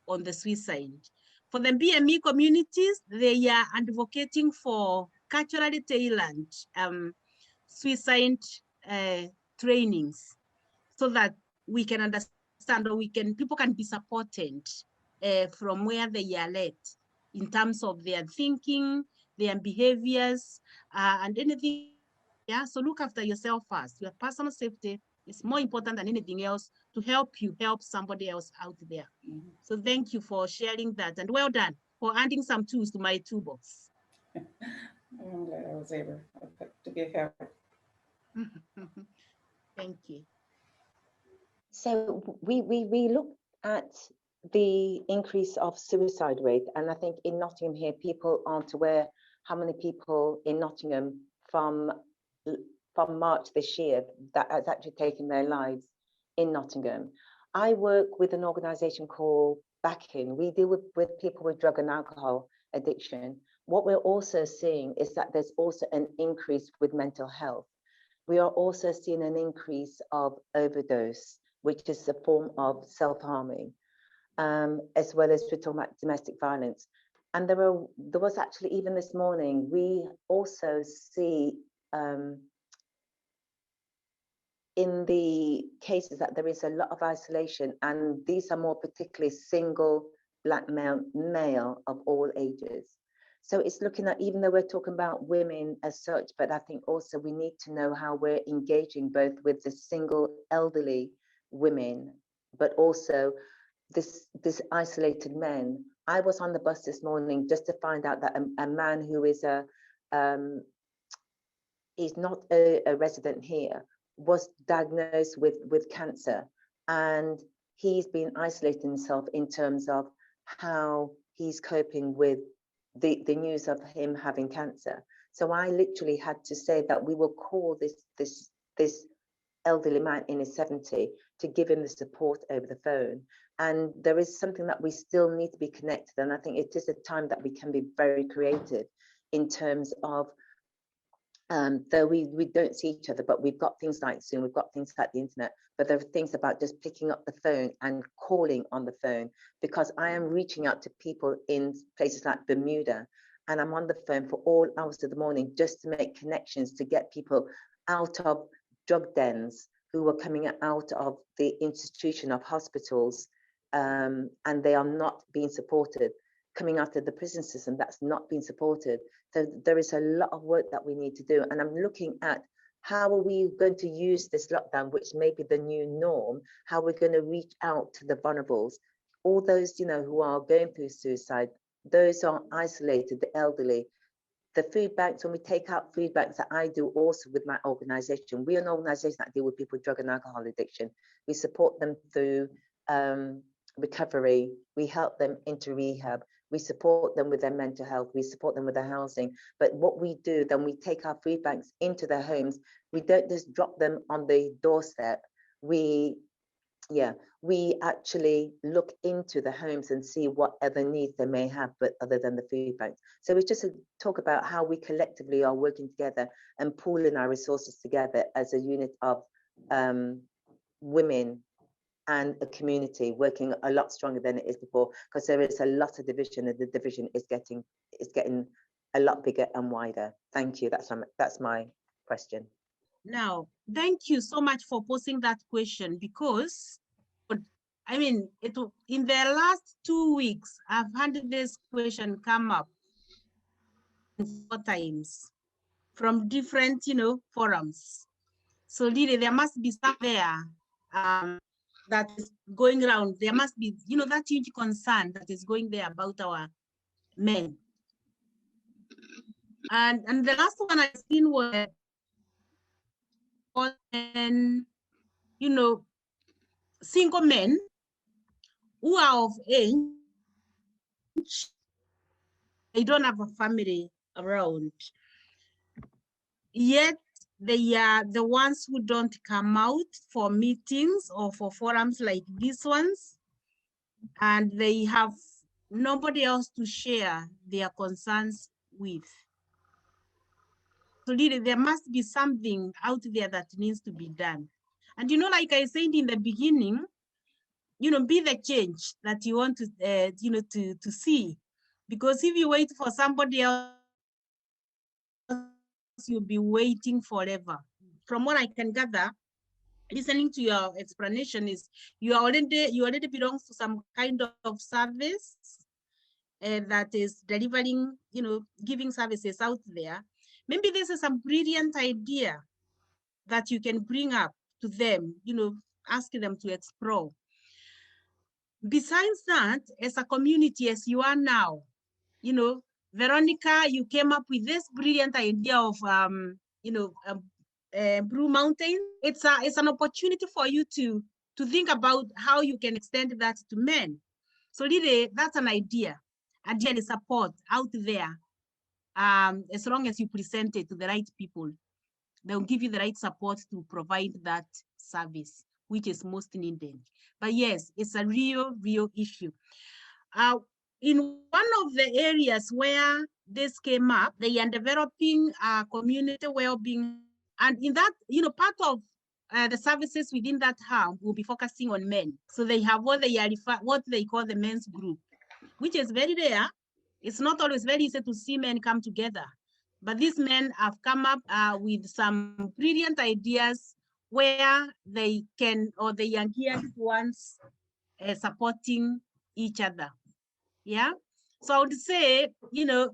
on the suicide. For the BME communities, they are advocating for culturally tailored suicide trainings so that we can understand, or people can be supported from where they are led in terms of their thinking, their behaviors, and anything. Yeah, so look after yourself first. Your personal safety is more important than anything else to help you help somebody else out there. So thank you for sharing that, and well done for adding some tools to my toolbox. I'm glad I was able to be help. Thank you. So we look at the increase of suicide rate, and I think in Nottingham here, people aren't aware how many people in Nottingham from March this year that has actually taken their lives in Nottingham. I work with an organisation called Backing. We deal with people with drug and alcohol addiction. What we're also seeing is that there's also an increase with mental health. We are also seeing an increase of overdose, which is a form of self-harming, as well as we're talking about domestic violence. And there was actually, even this morning, we also see in the cases that there is a lot of isolation, and these are more particularly single Black male of all ages. So it's looking at, even though we're talking about women as such, but I think also we need to know how we're engaging both with the single elderly women, but also this isolated men. I was on the bus this morning just to find out that a man who is he's not a resident here, was diagnosed with cancer, and he's been isolating himself in terms of how he's coping with the news of him having cancer. So I literally had to say that we will call this elderly man in his 70s to give him the support over the phone. And there is something that we still need to be connected. And I think it is a time that we can be very creative in terms of, though we don't see each other, but we've got things like Zoom, we've got things like the internet, but there are things about just picking up the phone and calling on the phone, because I am reaching out to people in places like Bermuda, and I'm on the phone for all hours of the morning just to make connections, to get people out of drug dens who are coming out of the institution of hospitals, and they are not being supported, coming out of the prison system that's not being supported. So there is a lot of work that we need to do. And I'm looking at how are we going to use this lockdown, which may be the new norm, how we're going to reach out to the vulnerables, all those, you know, who are going through suicide, those who are isolated, the elderly, the food banks. When we take out food banks, that I do also with my organization, we are an organization that deal with people with drug and alcohol addiction. We support them through recovery, we help them into rehab, we support them with their mental health, we support them with their housing. But what we do, then we take our food banks into their homes. We don't just drop them on the doorstep. We actually look into the homes and see what other needs they may have, but other than the food banks. So it's just a talk about how we collectively are working together and pooling our resources together as a unit of women and a community, working a lot stronger than it is before, because there is a lot of division, and the division is getting a lot bigger and wider. Thank you. That's my question. Now, thank you so much for posing that question, because I mean, in the last 2 weeks, I've had this question come up 4 times from different, forums. So really, there must be stuff there that is going around. There must be, that huge concern that is going there about our men. And the last one I've seen was on, single men who are of age, they don't have a family around, yet they are the ones who don't come out for meetings or for forums like these ones, and they have nobody else to share their concerns with. So really, there must be something out there that needs to be done. And like I said in the beginning, be the change that you want to see. Because if you wait for somebody else, you'll be waiting forever. From what I can gather, listening to your explanation, is you already belong to some kind of service that is delivering, giving services out there. Maybe this is some brilliant idea that you can bring up to them, ask them to explore. Besides that, as a community, as you are now, Veronica, you came up with this brilliant idea of, Blue Mountain. It's an opportunity for you to think about how you can extend that to men. So really, that's an idea. And there is support out there. As long as you present it to the right people, they'll give you the right support to provide that service, which is most needed. But yes, it's a real issue. In one of the areas where this came up, they are developing community well-being. And in that, part of the services within that hub will be focusing on men. So they have what they call the men's group, which is very rare. It's not always very easy to see men come together. But these men have come up with some brilliant ideas where they can, or they are geared towards supporting each other. Yeah. So I would say,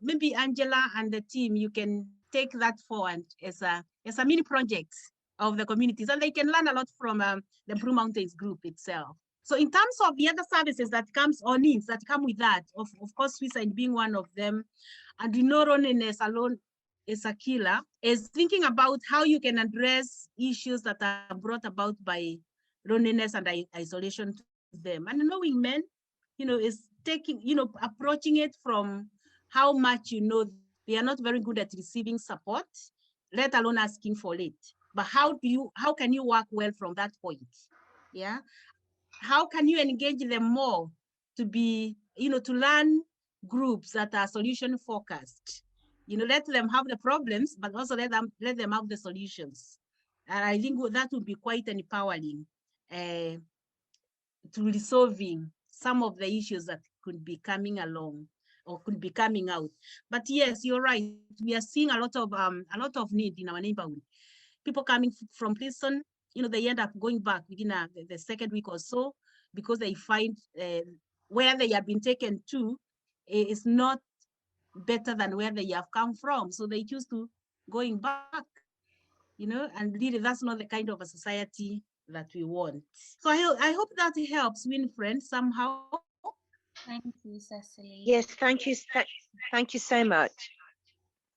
maybe Angela and the team, you can take that forward as a mini project of the communities, and they can learn a lot from the Blue Mountains group itself. So in terms of the other services that comes or needs that come with that, of course, suicide being one of them, and loneliness alone is a killer, is thinking about how you can address issues that are brought about by loneliness and isolation to them. And knowing men, is taking, approaching it from how much they are not very good at receiving support, let alone asking for it. But how can you work well from that point? Yeah. How can you engage them more to be, to learn groups that are solution focused? Let them have the problems, but also let them have the solutions. And I think that would be quite empowering to resolving some of the issues that could be coming along or could be coming out. But yes, you're right. We are seeing a lot of need in our neighborhood. People coming from prison, they end up going back within the second week or so, because they find where they have been taken to is not better than where they have come from. So they choose to going back, and really that's not the kind of a society that we want. So I hope that helps, Winfred, somehow. Thank you, Cecily. Yes, thank you. Thank you so much.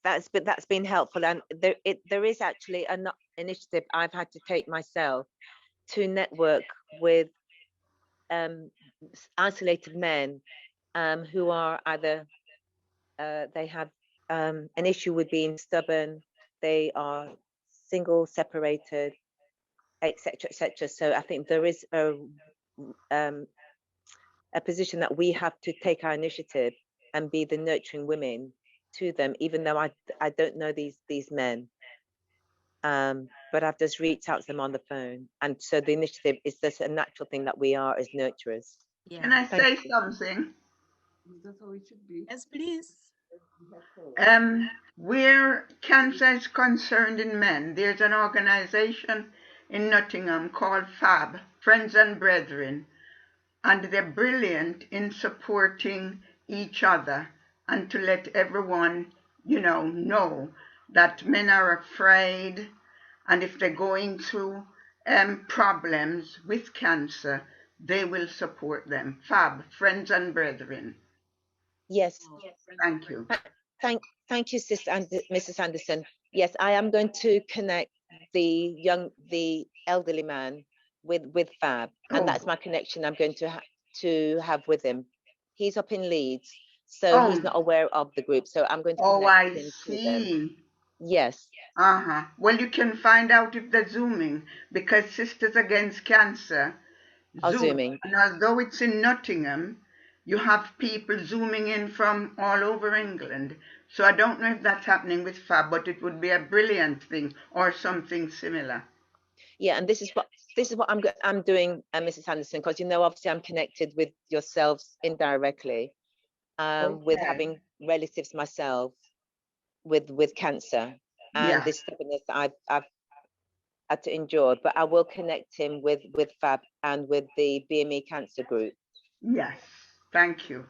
That's been helpful, and there is actually an initiative I've had to take myself to network with isolated men who are either they have an issue with being stubborn, they are single, separated, etc., etc. So I think there is a position that we have to take our initiative and be the nurturing women to them, even though I don't know these men, but I've just reached out to them on the phone, and so the initiative is just a natural thing that we are as nurturers. Yeah. Can I say something? That's how it should be. Yes, please. Where cancer is concerned in men, there's an organization in Nottingham called FAB, Friends and Brethren, and they're brilliant in supporting each other and to let everyone, know that men are afraid, and if they're going through problems with cancer, they will support them. FAB, Friends and Brethren. Yes. Thank you. Thank you, Mrs. Anderson. Yes, I am going to connect the elderly man with Fab, and that's my connection I'm going to have with him. He's up in Leeds, so he's not aware of the group. So I'm going to connect him to them. Yes. Well, you can find out if they're Zooming, because Sisters Against Cancer Zooming. And although it's in Nottingham, you have people Zooming in from all over England. So I don't know if that's happening with FAB, but it would be a brilliant thing or something similar. Yeah, and this is what I'm doing, Mrs. Anderson, because obviously I'm connected with yourselves indirectly, with having relatives myself with cancer and this stubbornness that I've had to endure. But I will connect him with FAB and with the BME Cancer Group. Yes, thank you.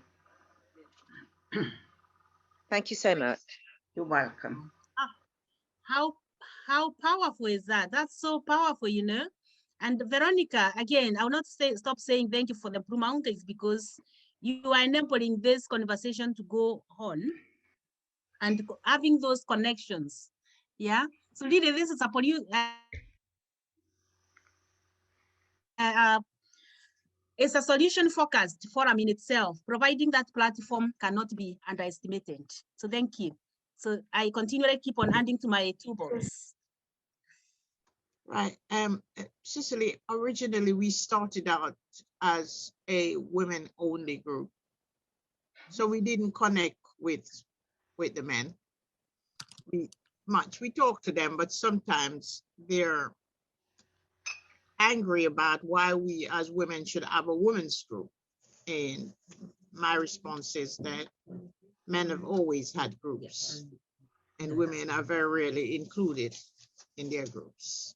Thank you so much. You're welcome. How powerful is that? That's so powerful, And Veronica, again, I will not stop saying thank you for the Blue Mountains, because you are enabling this conversation to go on and having those connections. Yeah. So really, this is upon you. It's a solution-focused forum in itself. Providing that platform cannot be underestimated. So thank you. So I continually keep on adding to my toolbox. Right. Cicely, originally we started out as a women-only group. So we didn't connect with the men. We talk to them, but sometimes they're angry about why we as women should have a women's group. And my response is that men have always had groups, and women are very rarely included in their groups.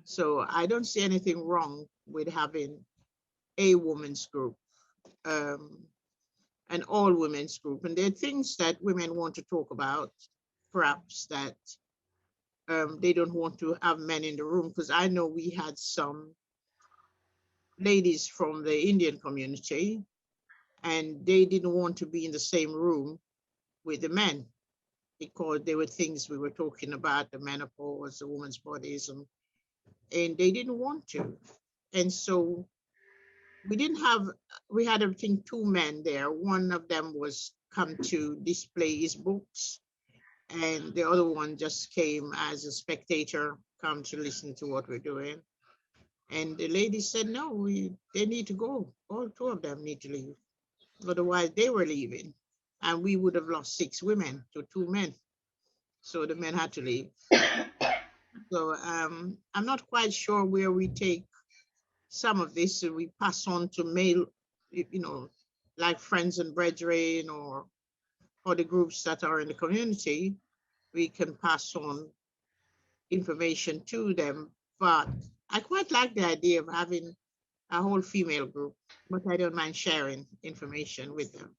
So I don't see anything wrong with having a women's group, an all women's group. And there are things that women want to talk about, perhaps that they don't want to have men in the room, because I know we had some ladies from the Indian community, and they didn't want to be in the same room with the men, because there were things we were talking about, the menopause, the women's bodies, and they didn't want to. And so we had, I think, two men there. One of them was come to display his books, and the other one just came as a spectator, come to listen to what we're doing. And the lady said, no, they need to go. All two of them need to leave. Otherwise, they were leaving. And we would have lost 6 women to 2 men. So the men had to leave. So I'm not quite sure where we take some of this and we pass on to male, like Friends and Brethren or the groups that are in the community. We can pass on information to them. But I quite like the idea of having a whole female group, but I don't mind sharing information with them.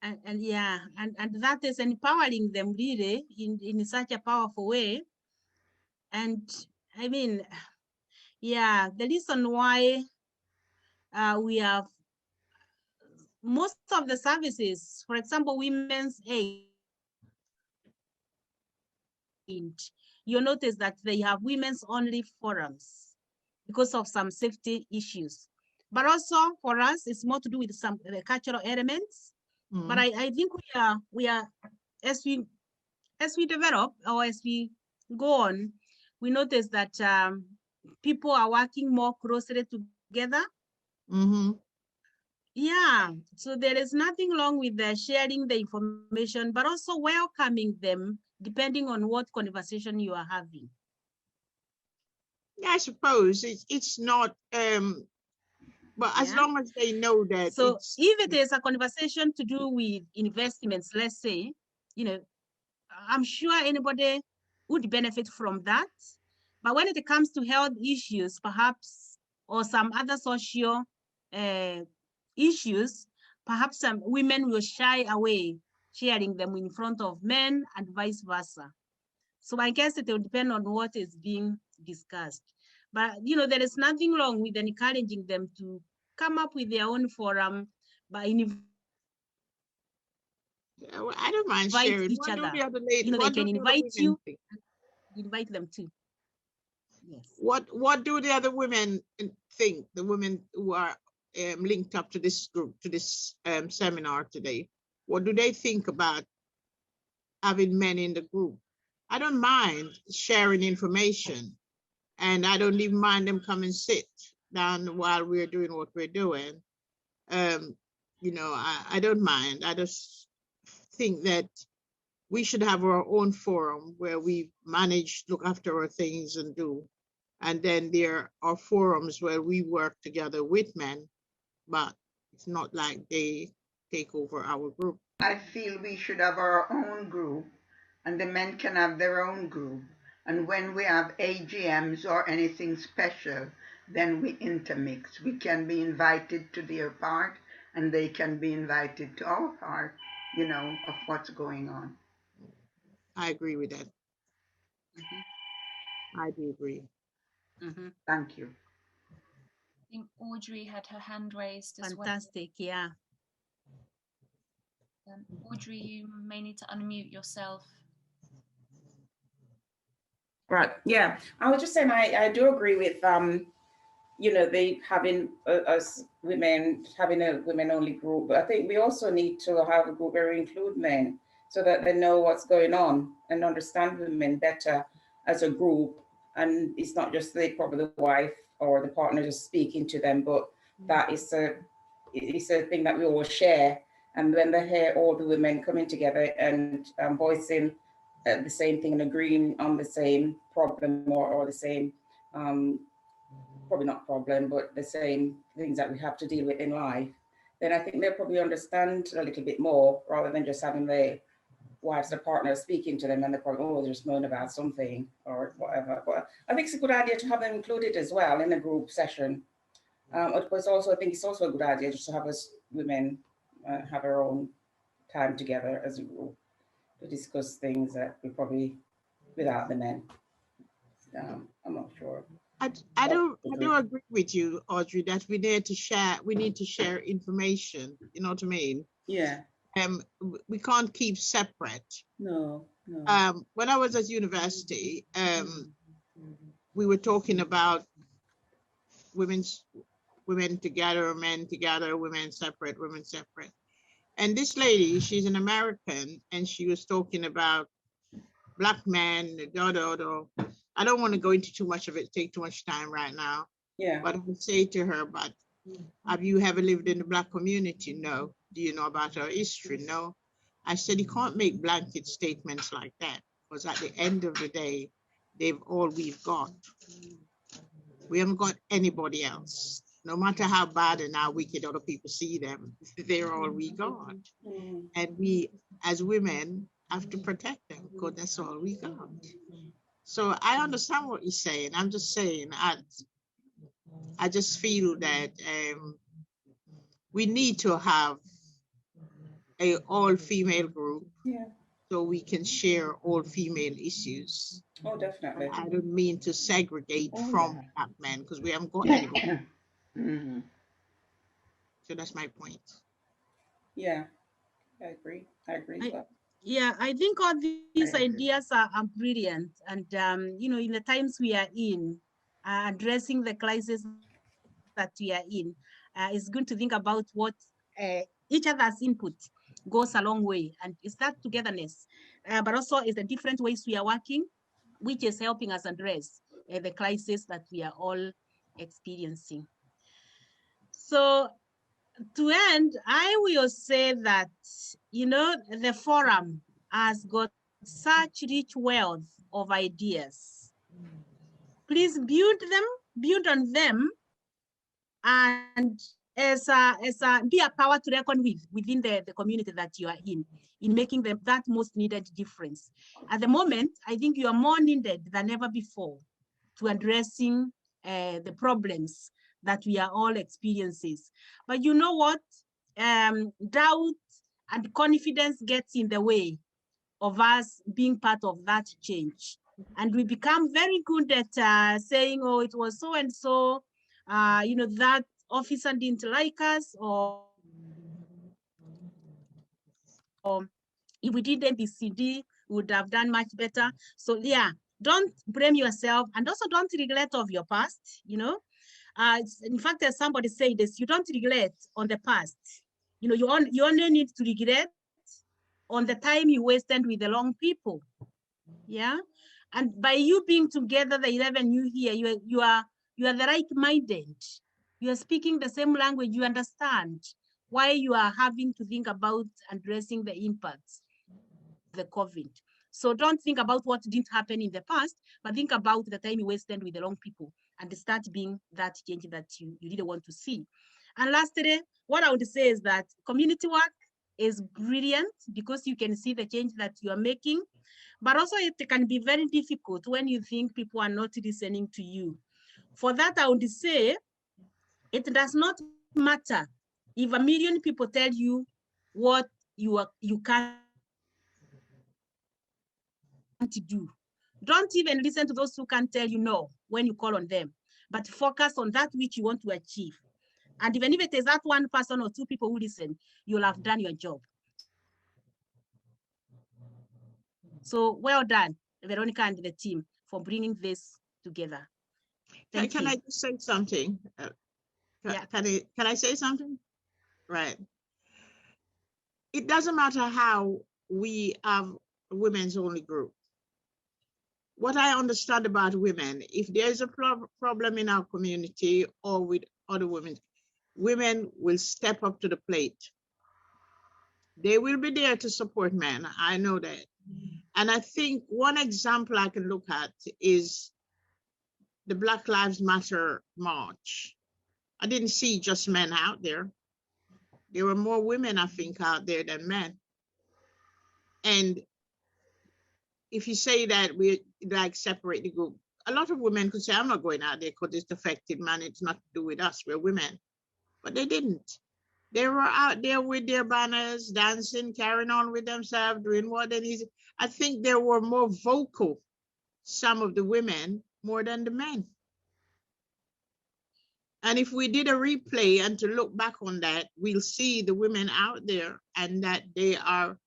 And yeah, and that is empowering them really in such a powerful way. And I mean, yeah, the reason why we have most of the services, for example, women's aid, you'll notice that they have women's only forums because of some safety issues. But also for us, it's more to do with some cultural elements. But I think we are as we develop or as we go on, we notice that people are working more closely together. Yeah, so there is nothing wrong with sharing the information, but also welcoming them depending on what conversation you are having. Yeah, I suppose it's not, but as long as they know that. So if it is a conversation to do with investments, let's say, I'm sure anybody would benefit from that. But when it comes to health issues, perhaps, or some other social issues, perhaps some women will shy away sharing them in front of men and vice versa. So I guess it will depend on what is being discussed. But, there is nothing wrong with encouraging them to come up with their own forum by I don't mind sharing. each What other. do the other ladies, They can invite you, invite them too. Yes. What do the other women think? The women who are linked up to this group, to this seminar today, what do they think about having men in the group? I don't mind sharing information, and I don't even mind them come and sit down while we're doing what we're doing. I don't mind. I just think that we should have our own forum where we manage, look after our things and do. And then there are forums where we work together with men, but it's not like they take over our group. I feel we should have our own group and the men can have their own group. And when we have AGMs or anything special, then we intermix. We can be invited to their part and they can be invited to our part, of what's going on. I agree with that. I do agree. Thank you. I think Audrey had her hand raised as well. Fantastic, yeah. Audrey, you may need to unmute yourself. Right, yeah. I was just saying I do agree with they having us women having a women-only group, but I think we also need to have a group where we include men so that they know what's going on and understand women better as a group. And it's not just probably the wife or the partner just speaking to them, but that is a thing that we all share. And when they hear all the women coming together and voicing the same thing and agreeing on the same problem or the same, probably not problem, but the same things that we have to deal with in life, then I think they'll probably understand a little bit more rather than just having their wives or partners speaking to them and they're probably, they're just moaning about something or whatever. But I think it's a good idea to have them included as well in a group session. But also, I think it's also a good idea just to have us women have our own time together as a group to discuss things that we probably without the men. I'm not sure. I do agree with you, Audrey, that we need to share information, you know what I mean? Yeah. We can't keep separate. No. When I was at university, we were talking about women together, men together, women separate. And this lady, she's an American, and she was talking about Black men, I don't want to go into too much of it, take too much time right now. Yeah. But I would say to her, but have you ever lived in the Black community? No. Do you know about our history? No. I said, you can't make blanket statements like that, because at the end of the day, they've all we've got. We haven't got anybody else. No matter how bad and how wicked other people see them, they're all we got. And we, as women, have to protect them, because that's all we got. So I understand what you're saying. I'm just saying, I just feel that we need to have a all-female group, so we can share all female issues. Oh, definitely. I don't mean to segregate from Black men, because we haven't got anybody. So that's my point. Yeah, I agree. with that. Yeah, I think all these ideas are brilliant. And, you know, in the times we are in, addressing the crisis that we are in, it's good to think about what each other's input goes a long way. And it's that togetherness, but also is the different ways we are working, which is helping us address the crisis that we are all experiencing. So to end, I will say that, you know, the forum has got such rich wealth of ideas. Please build on them, and be a power to reckon with within the community that you are in making that most needed difference. At the moment, I think you are more needed than ever before to addressing the problems that we are all experiencing. But you know what? Doubt and confidence gets in the way of us being part of that change. And we become very good at saying, oh, it was so and so, you know, that officer didn't like us, or if we did ABCD, we would have done much better. So yeah, don't blame yourself, and also don't regret of your past, you know. In fact, as somebody said this, you don't regret on the past. You know, you only need to regret on the time you wasted with the wrong people. Yeah. And by you being together, the 11 you here, you are the right-minded. You are speaking the same language, you understand why you are having to think about addressing the impacts of the COVID. So don't think about what didn't happen in the past, but think about the time you wasted with the wrong people and start being that change that you really want to see. And lastly, what I would say is that community work is brilliant because you can see the change that you are making, but also it can be very difficult when you think people are not listening to you. For that, I would say it does not matter if 1 million people tell you what you can't do. Don't even listen to those who can tell you no when you call on them, but focus on that which you want to achieve. And even if it is that one person or two people who listen, you'll have done your job. So well done, Veronica and the team, for bringing this together. Thank you. Can I just say something? Can I say something? Right. It doesn't matter how we have a women's only group. What I understand about women, if there's a problem in our community or with other women, women will step up to the plate. They will be there to support men. I know that. And I think one example I can look at is the Black Lives Matter march. I didn't see just men out there. There were more women, I think, out there than men. And if you say that we like separate the group, a lot of women could say, I'm not going out there because it's affected man, it's not to do with us, we're women. But they didn't. They were out there with their banners, dancing, carrying on with themselves, doing what they need. I think they were more vocal, some of the women, more than the men. And if we did a replay and to look back on that, we'll see the women out there and that they are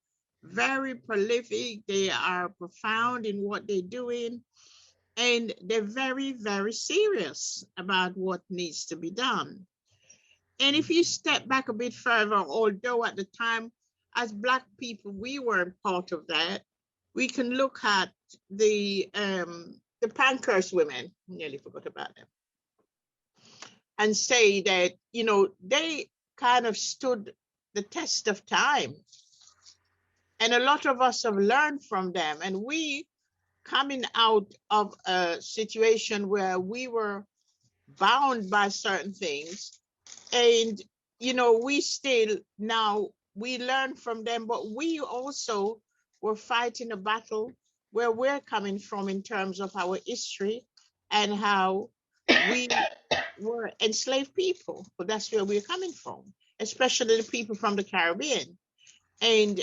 very prolific, they are profound in what they're doing, and they're very, very serious about what needs to be done. And if you step back a bit further, although at the time as Black people, we weren't part of that. We can look at the Pankhurst women, nearly forgot about them, and say that, you know, they kind of stood the test of time. And a lot of us have learned from them. And we coming out of a situation where we were bound by certain things. And, you know, we still now, we learn from them, but we also were fighting a battle where we're coming from in terms of our history and how we were enslaved people. But that's where we're coming from, especially the people from the Caribbean. And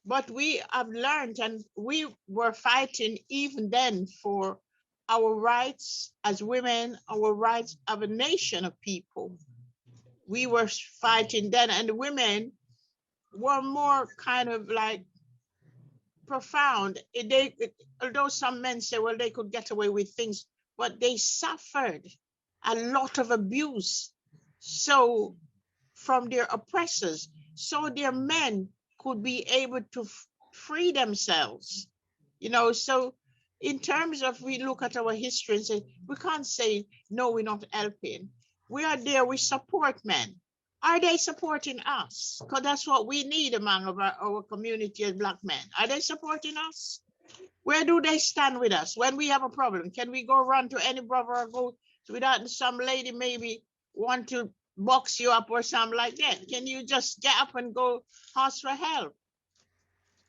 but we have learned, and we were fighting even then for our rights as women, our rights of a nation of people. We were fighting then, and the women were more kind of like profound. Although some men say, well, they could get away with things, but they suffered a lot of abuse. So from their oppressors, so their men could be able to free themselves, you know. So in terms of, we look at our history and say, we can't say, no, we're not helping. We are there, we support men. Are they supporting us? Because that's what we need among our community as Black men. Are they supporting us? Where do they stand with us? When we have a problem, can we go run to any brother or go without some lady maybe want to box you up or something like that? Can you just get up and go ask for help?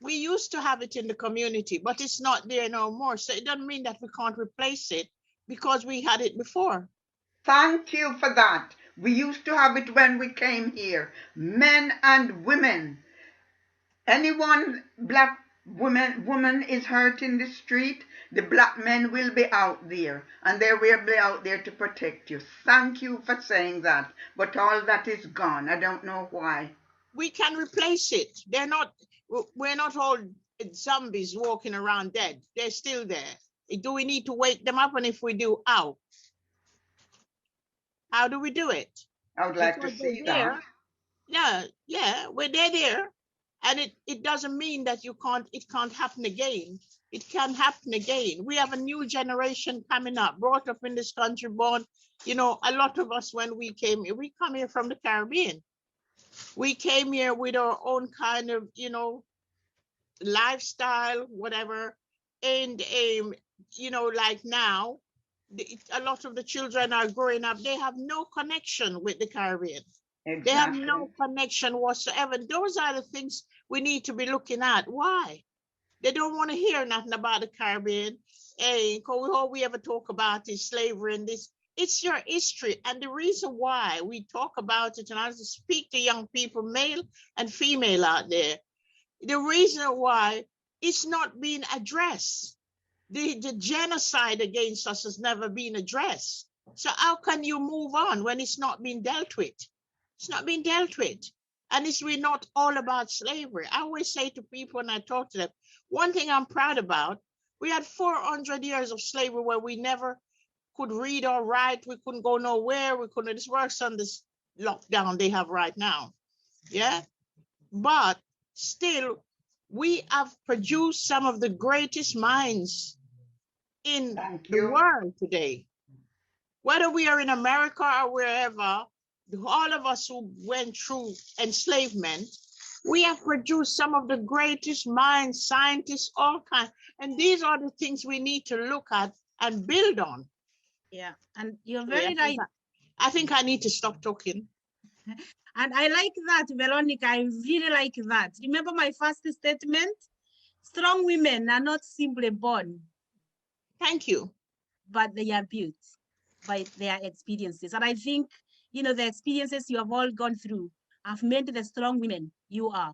We used to have it in the community, but it's not there no more. So it doesn't mean that we can't replace it because we had it before. Thank you for that. We used to have it when we came here, men and women. Anyone Black woman is hurt in the street, the Black men will be out there, and they will be out there to protect you. Thank you for saying that, but all that is gone. I don't know why. We can replace it. We're not all zombies walking around dead. They're still there. Do we need to wake them up? And if we do, how? How do we do it? I would like to see that. Yeah, well, they're there. And it doesn't mean that it can't happen again. It can happen again. We have a new generation coming up, brought up in this country, born, you know, a lot of us, when we came here, we come here from the Caribbean. We came here with our own kind of, you know, lifestyle, whatever. And, you know, like now, a lot of the children are growing up, they have no connection with the Caribbean. Exactly. They have no connection whatsoever. Those are the things we need to be looking at. Why? They don't want to hear nothing about the Caribbean. Hey, all we ever talk about is slavery and this. It's your history. And the reason why we talk about it, and I speak to young people, male and female out there, the reason why it's not being addressed. The genocide against us has never been addressed. So how can you move on when it's not being dealt with? It's not being dealt with. And it's really not all about slavery. I always say to people when I talk to them, one thing I'm proud about, we had 400 years of slavery where we never could read or write. We couldn't go nowhere. We couldn't, this works on this lockdown they have right now. Yeah. But still, we have produced some of the greatest minds in the world today. Whether we are in America or wherever, all of us who went through enslavement, we have produced some of the greatest minds, scientists, all kinds. And these are the things we need to look at and build on. Yeah, and you're very right. I think I need to stop talking. And I like that, Veronica. I really like that. Remember my first statement? Strong women are not simply born. Thank you. But they are built by their experiences. And I think, you know, the experiences you have all gone through have made the strong women you are.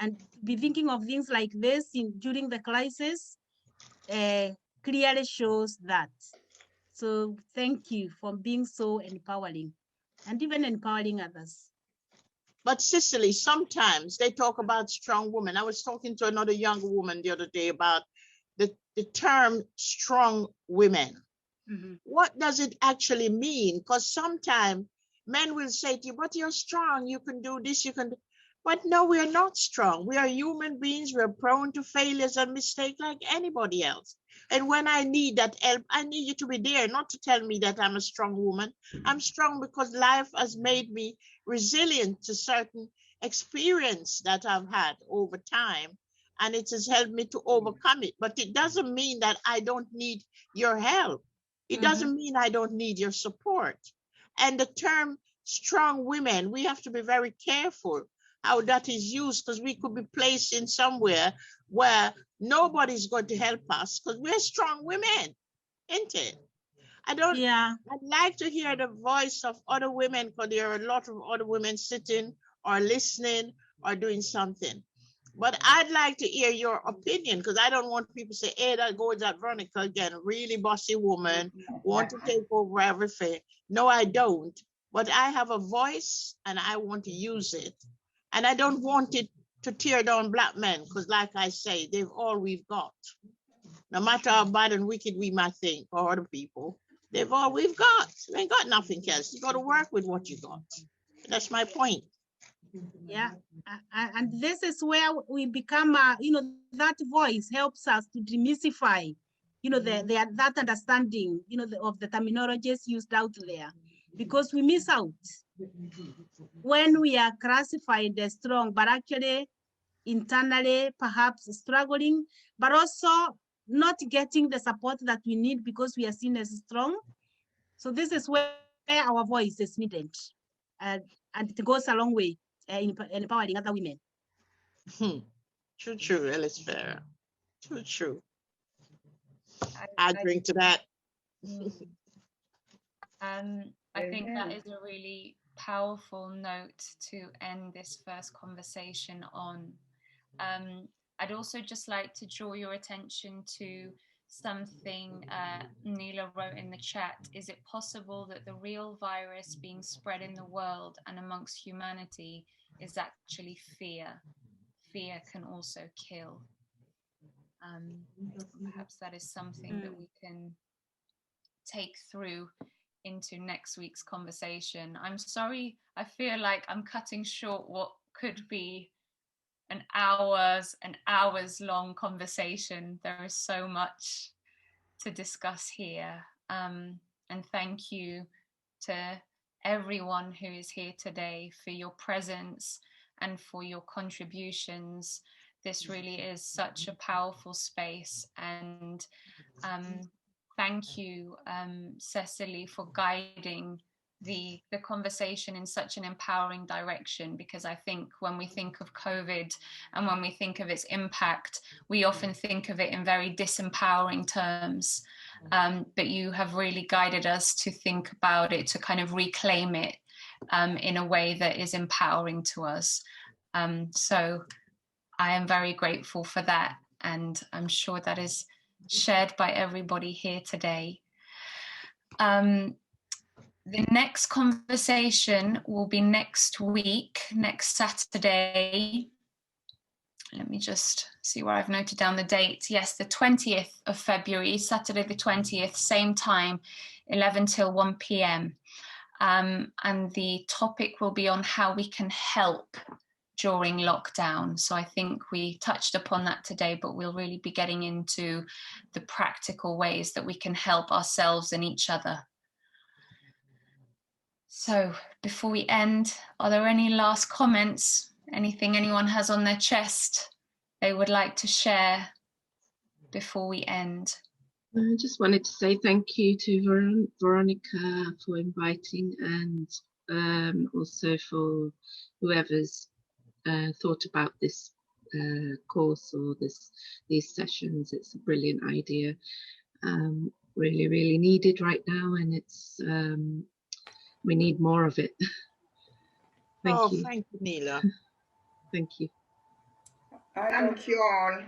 And be thinking of things like this during the crisis clearly shows that. So thank you for being so empowering and even empowering others. But Cicely, sometimes they talk about strong women. I was talking to another young woman the other day about the term strong women. Mm-hmm. What does it actually mean? Because sometimes men will say to you, but you're strong, you can do this, you can do. But no, we are not strong. We are human beings. We're prone to failures and mistakes like anybody else. And when I need that help, I need you to be there, not to tell me that I'm a strong woman. I'm strong because life has made me resilient to certain experience that I've had over time. And it has helped me to overcome it. But it doesn't mean that I don't need your help. It doesn't mean I don't need your support. And the term strong women, we have to be very careful how that is used, because we could be placed in somewhere where nobody's going to help us because we're strong women, isn't it? I'd like to hear the voice of other women, because there are a lot of other women sitting or listening or doing something. But I'd like to hear your opinion, because I don't want people to say, hey, that goes at Veronica again, really bossy woman, want to take over everything. No, I don't. But I have a voice and I want to use it. And I don't want it to tear down Black men, because like I say, they've all we've got. No matter how bad and wicked we might think for other people, they've all we've got. We ain't got nothing else. You got to work with what you got. That's my point. Yeah, and this is where we become, that voice helps us to demystify, that understanding, of the terminologies used out there, because we miss out when we are classified as strong, but actually internally perhaps struggling, but also not getting the support that we need because we are seen as strong. So this is where our voice is needed, and it goes a long way in empowering other women. True, Ellis Farah. True. I drink to that. I think that is a really powerful note to end this first conversation on. I'd also just like to draw your attention to something Neela wrote in the chat. Is it possible that the real virus being spread in the world and amongst humanity is actually fear? Fear can also kill. Perhaps that is something that we can take through into next week's conversation. I'm sorry, I feel like I'm cutting short what could be an hours long conversation. There is so much to discuss here. And thank you to everyone who is here today for your presence and for your contributions. This really is such a powerful space. And thank you, Cecily, for guiding the conversation in such an empowering direction, because I think when we think of COVID and when we think of its impact, we often think of it in very disempowering terms. But you have really guided us to think about it, to kind of reclaim it in a way that is empowering to us. So I am very grateful for that. And I'm sure that is shared by everybody here today. The next conversation will be next week, next Saturday. Let me just see where I've noted down the date. Yes, the 20th of February, Saturday the 20th, same time, 11 till 1 p.m. And the topic will be on how we can help during lockdown. So I think we touched upon that today, but we'll really be getting into the practical ways that we can help ourselves and each other. So before we end, are there any last comments? Anything anyone has on their chest they would like to share before we end? I just wanted to say thank you to Veronica for inviting, and also for whoever's thought about this course or these sessions. It's a brilliant idea, really needed right now, and it's we need more of it. Thank you. Thank you, Neela. Thank you. Thank you all.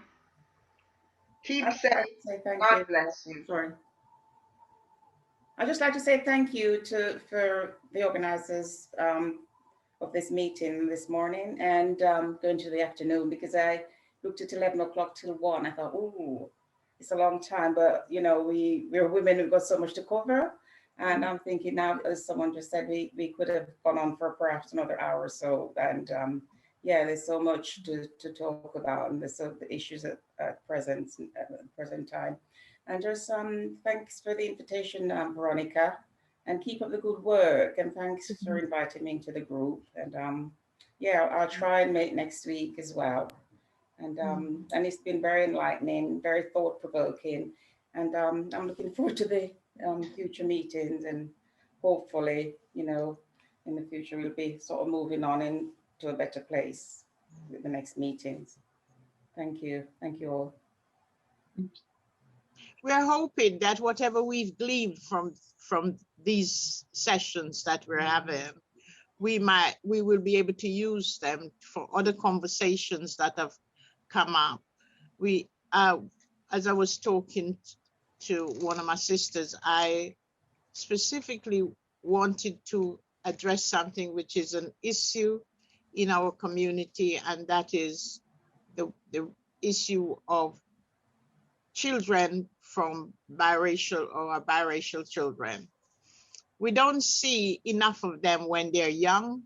Keep safe. God bless you. Sorry. I'd just like to say thank you for the organizers of this meeting this morning and going to the afternoon, because I looked at 11 o'clock till 1. I thought, oh, it's a long time, but we're women who've got so much to cover. And I'm thinking now, as someone just said, we could have gone on for perhaps another hour or so, and yeah, there's so much to talk about, and there's so the issues at present time. And just thanks for the invitation, Veronica, and keep up the good work. And thanks for inviting me into the group. And yeah, I'll try and make next week as well. And it's been very enlightening, very thought provoking, and I'm looking forward to the future meetings, and hopefully, you know, in the future we'll be sort of moving on into a better place with the next meetings. Thank you all. We're hoping that whatever we've gleaned from these sessions that we're having, we will be able to use them for other conversations that have come up. We, as I was talking to one of my sisters, I specifically wanted to address something which is an issue in our community, and that is the issue of children from biracial or biracial children. We don't see enough of them when they're young,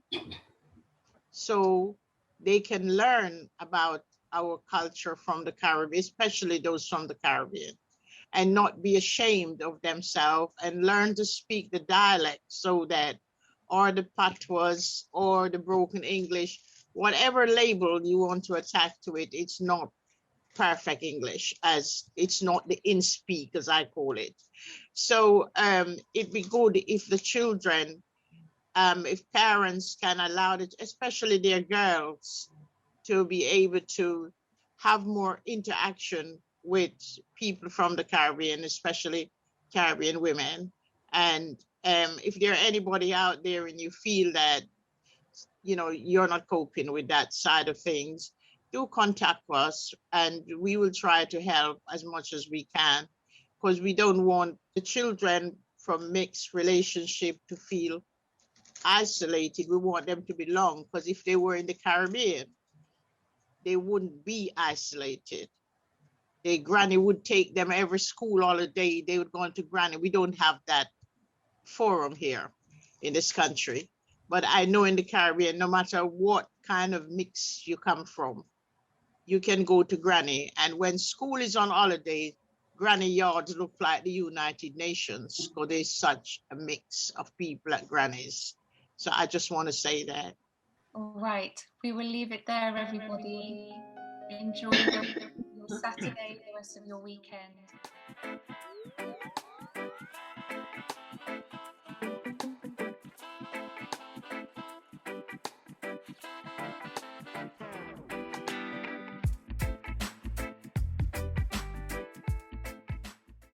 so they can learn about our culture from the Caribbean, especially those from the Caribbean, and not be ashamed of themselves and learn to speak the dialect, so that, or the patois or the broken English, whatever label you want to attach to it, it's not perfect English, as it's not the in-speak, as I call it. So it'd be good if the children, if parents can allow it, especially their girls, to be able to have more interaction with people from the Caribbean, especially Caribbean women. And if there are anybody out there and you feel that, you know, you're not coping with that side of things, do contact us and we will try to help as much as we can, because we don't want the children from mixed relationship to feel isolated. We want them to belong, because if they were in the Caribbean, they wouldn't be isolated. Their granny would take them every school holiday. They would go into granny. We don't have that forum here in this country. But I know in the Caribbean, no matter what kind of mix you come from, you can go to granny. And when school is on holiday, granny yards look like the United Nations, because there's such a mix of people at grannies. So I just want to say that. All right, we will leave it there, everybody. Enjoy your Saturday, the rest of your weekend.